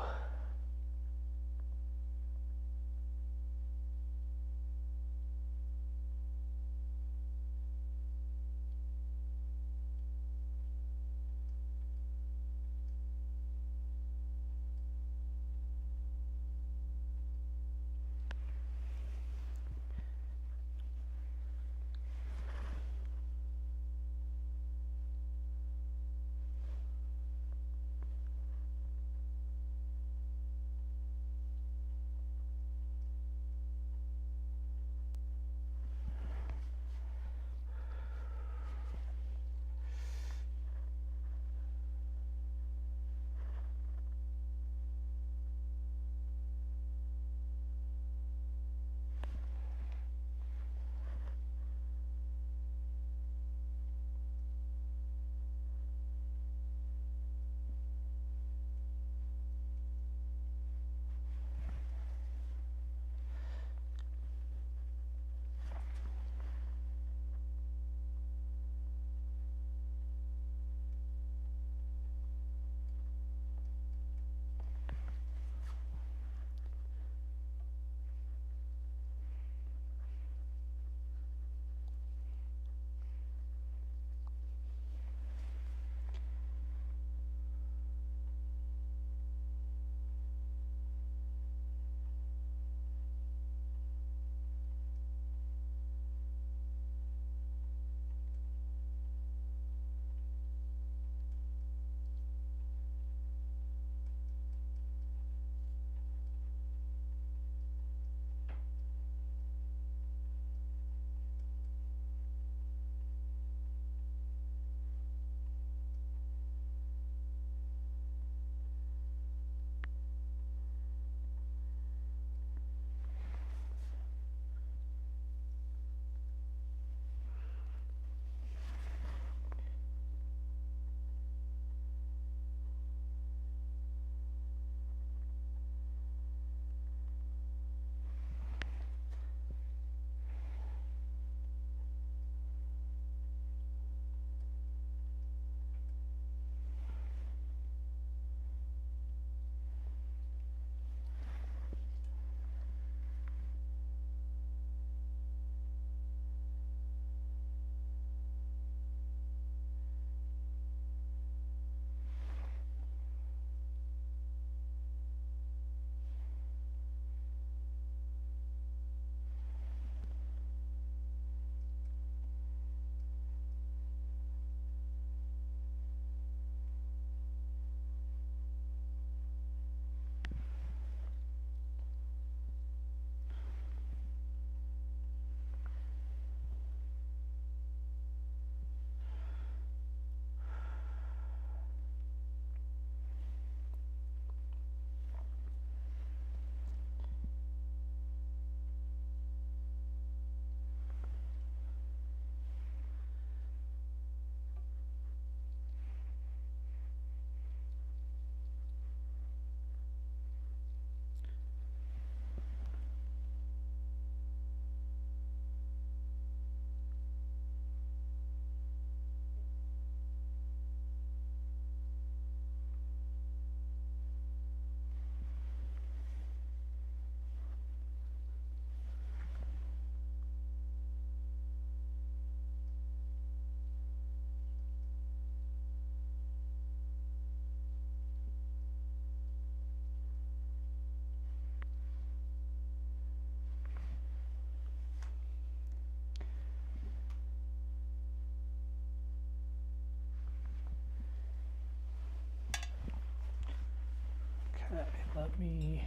Let me,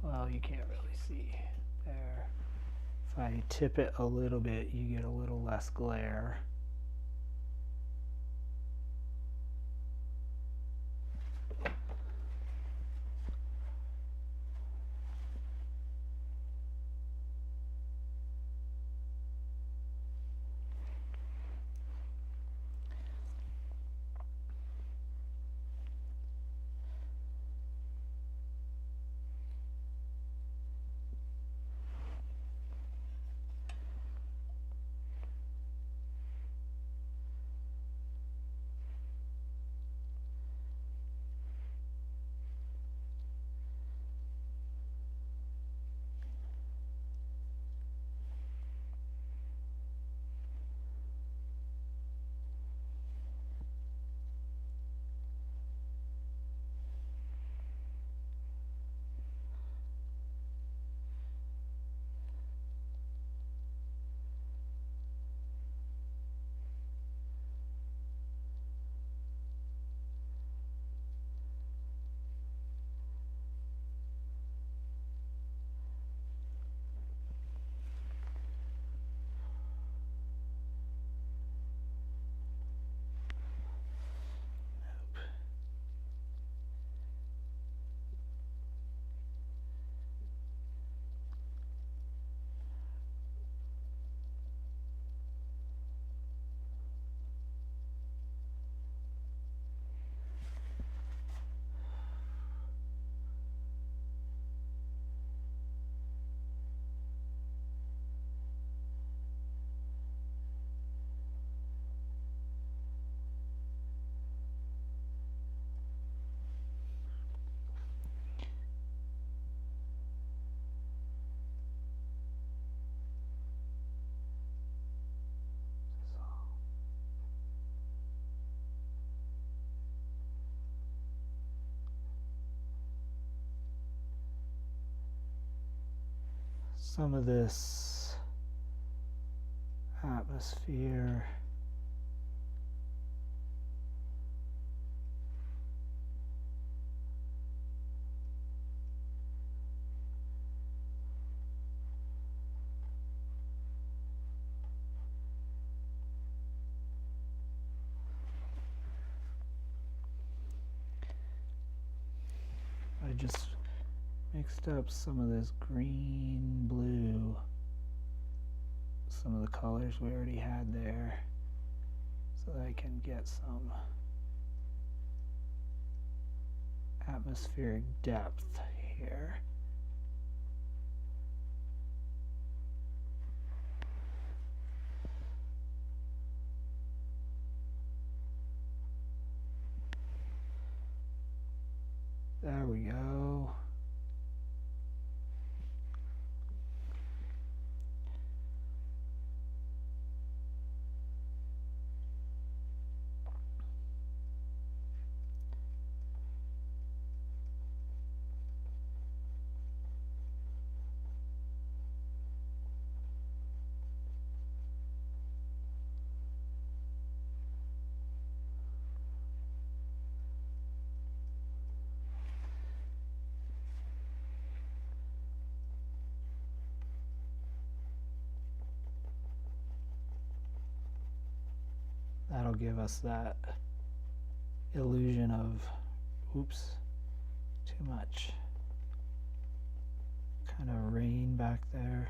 well, you can't really see there. If I tip it a little bit, you get a little less glare. Some of this atmosphere I just mixed up some of this green, blue, some of the colors we already had there, so that I can get some atmospheric depth here. There we go. That'll give us that illusion of, oops, too much kind of rain back there.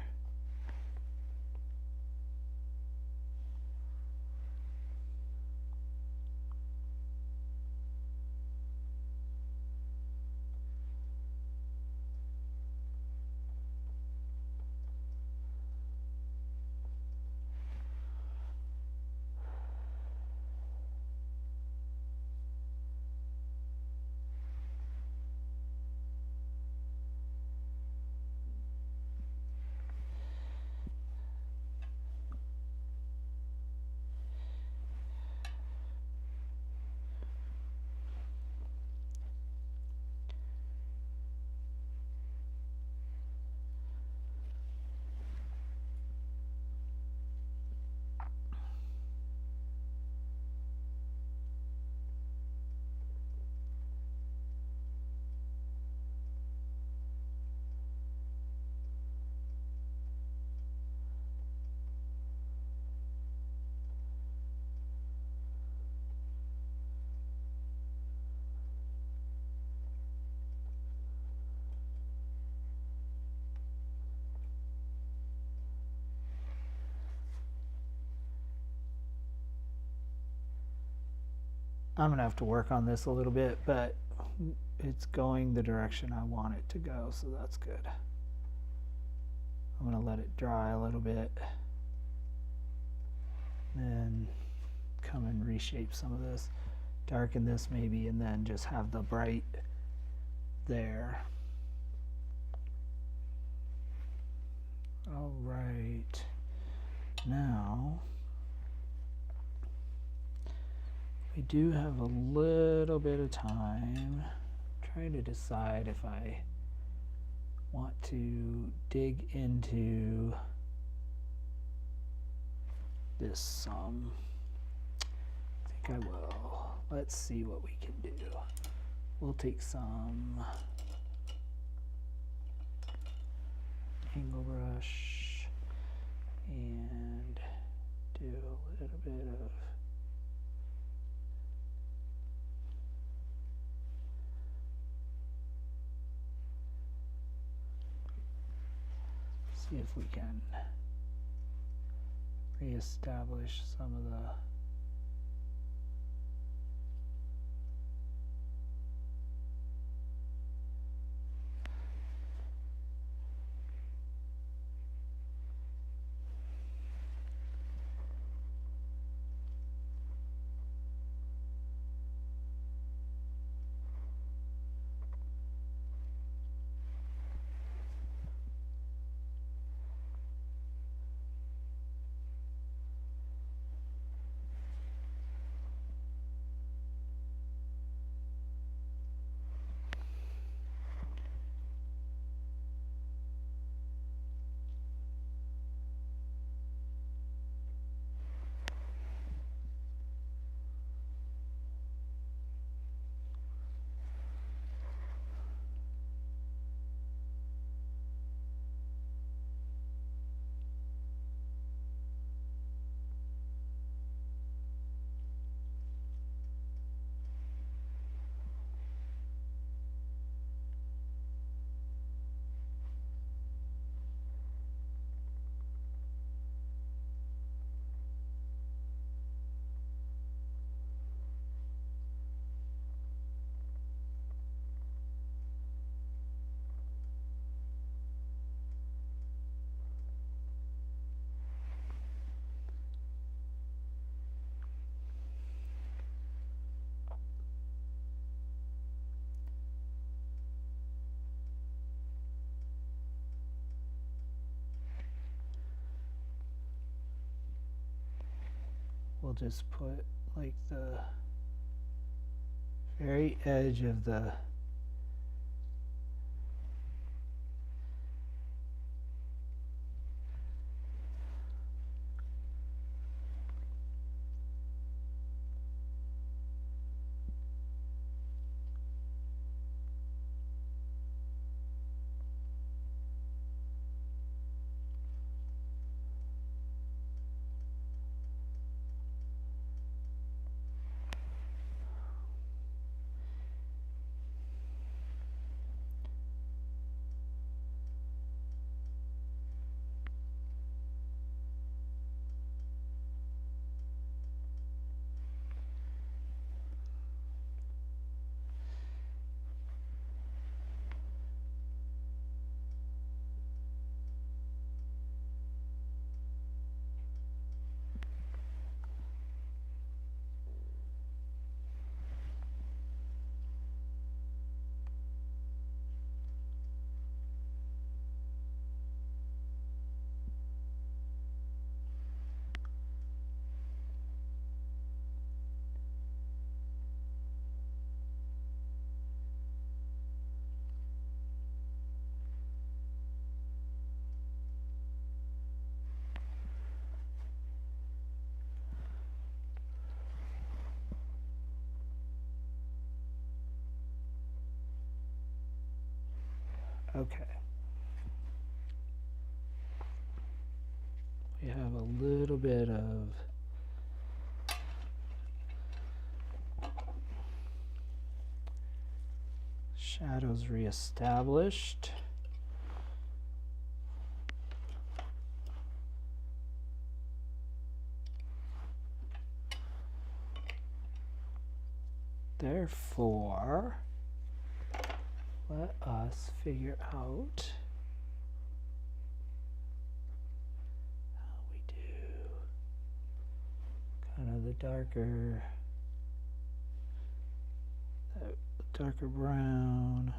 I'm gonna have to work on this a little bit, but it's going the direction I want it to go, so that's good. I'm gonna let it dry a little bit, then come and reshape some of this, darken this maybe, and then just have the bright there. All right, now we do have a little bit of time. Trying to decide if I want to dig into this some. I think I will. Let's see what we can do. We'll take some angle brush and do a little bit of see if we can reestablish some of the we'll just put like the very edge of the okay. We have a little bit of shadows reestablished. Therefore, let us figure out how we do kind of the darker brown.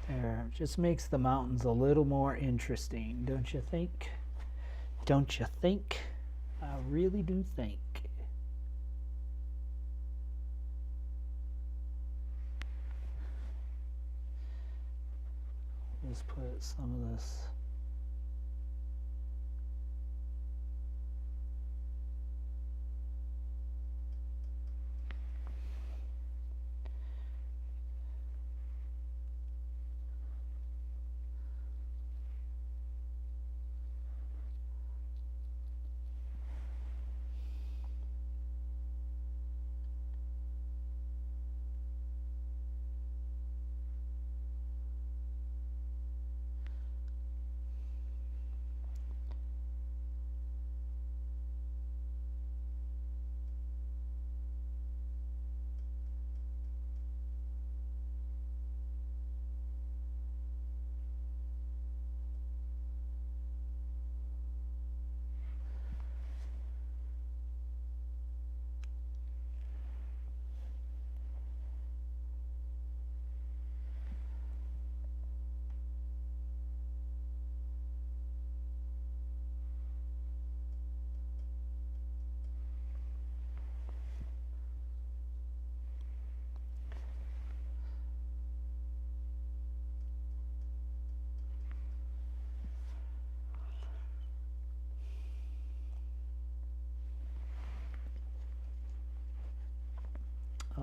There, just makes the mountains a little more interesting, don't you think? Don't you think? I really do think. Just put some of this.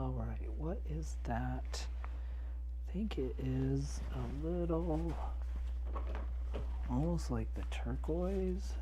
All right, what is that? I think it is a little, almost like the turquoise.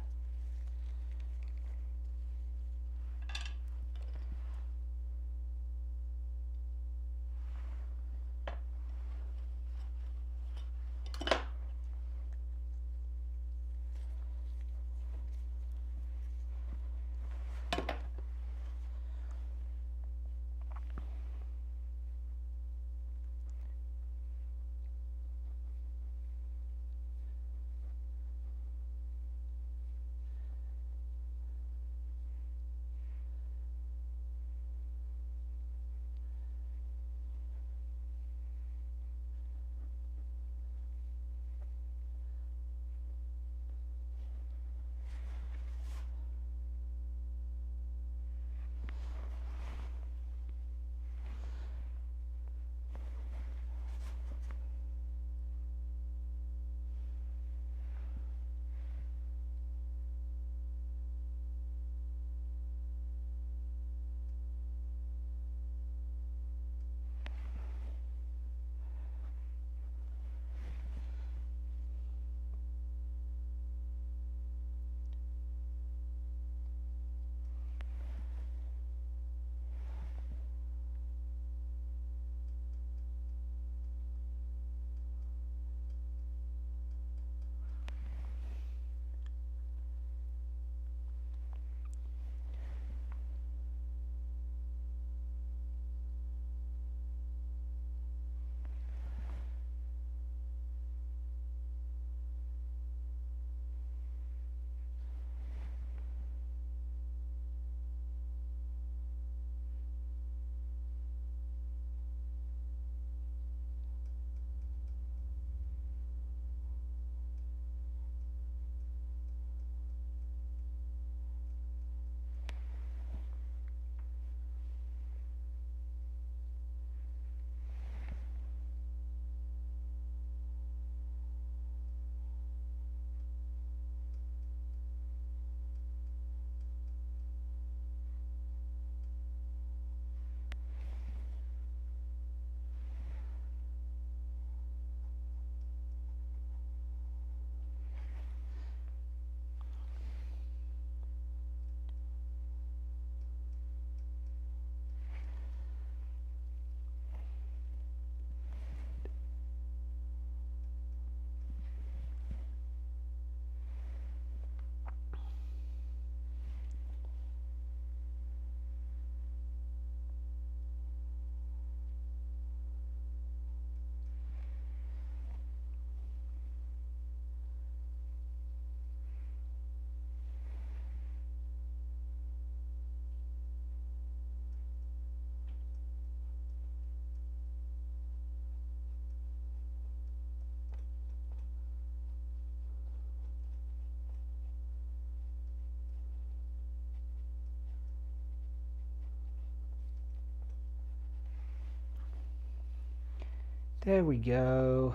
There we go.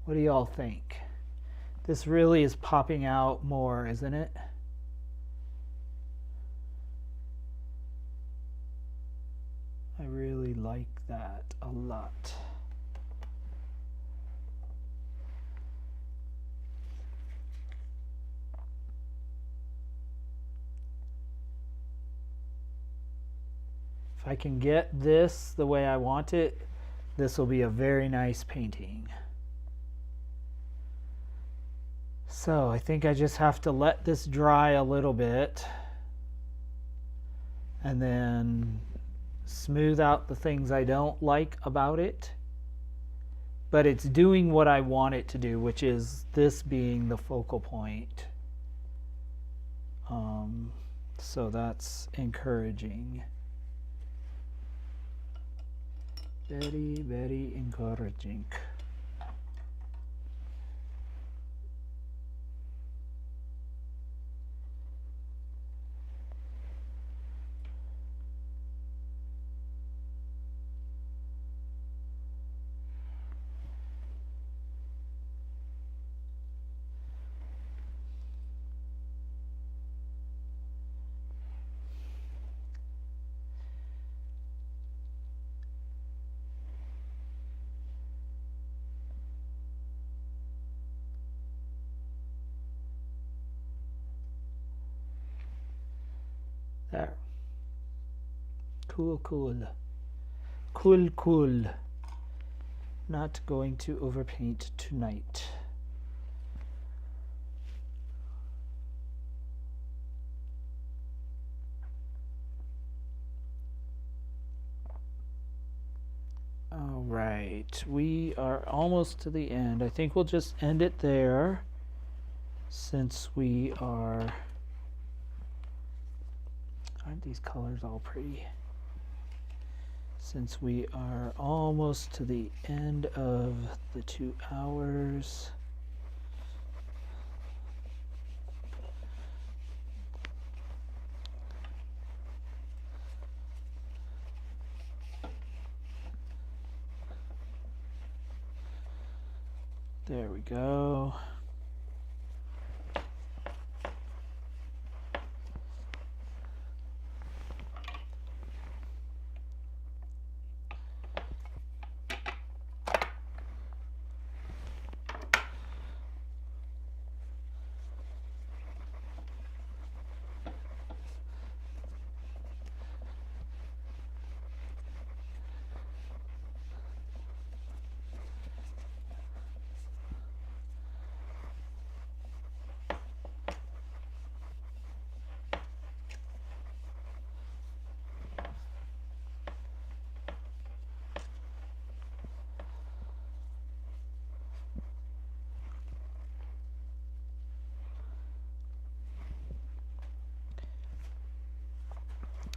What do y'all think? This really is popping out more, isn't it? I really like that a lot. If I can get this the way I want it, this will be a very nice painting. So I think I just have to let this dry a little bit and then smooth out the things I don't like about it. But it's doing what I want it to do, which is this being the focal point. So that's encouraging. Very, very encouraging. There. Cool, cool. Cool, cool. Not going to overpaint tonight. All right, we are almost to the end. I think we'll just end it there since we are... Aren't these colors all pretty? Since we are almost to the end of the 2 hours. There we go.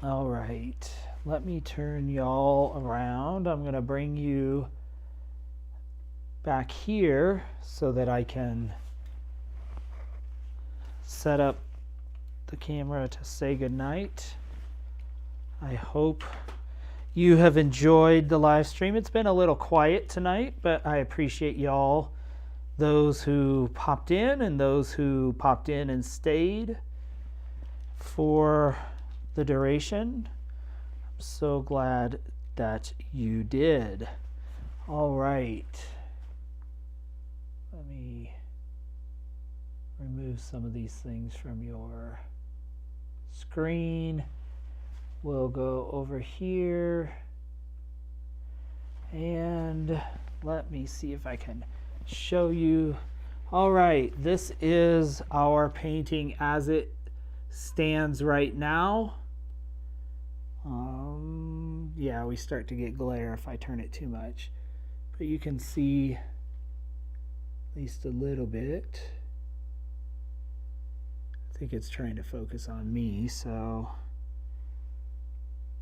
All right, let me turn y'all around. I'm gonna bring you back here so that I can set up the camera to say goodnight. I hope you have enjoyed the live stream. It's been a little quiet tonight, but I appreciate y'all, those who popped in and those who popped in and stayed for the duration. I'm so glad that you did. All right. Let me remove some of these things from your screen. We'll go over here and let me see if I can show you. All right, this is our painting as it stands right now. Yeah, we start to get glare if I turn it too much, but you can see at least a little bit. I think it's trying to focus on me, so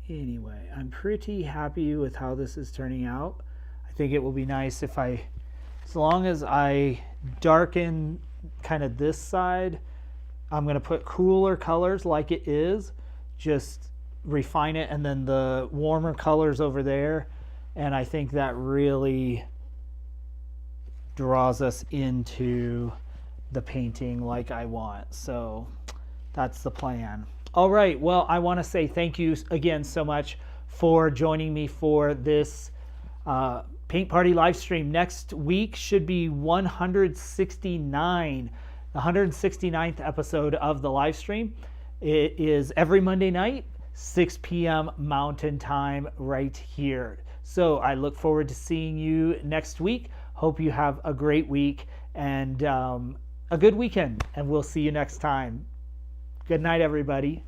anyway, I'm pretty happy with how this is turning out. I think it will be nice if as long as I darken kind of this side, I'm going to put cooler colors like it is, just refine it, and then the warmer colors over there, and I think that really draws us into the painting like I want. So that's the plan. All right, well, I want to say thank you again so much for joining me for this paint party live stream. Next week should be 169, the 169th episode of the live stream. It is every Monday night, 6 p.m. Mountain Time right here. So I look forward to seeing you next week. Hope you have a great week and a good weekend, and we'll see you next time. Good night, everybody.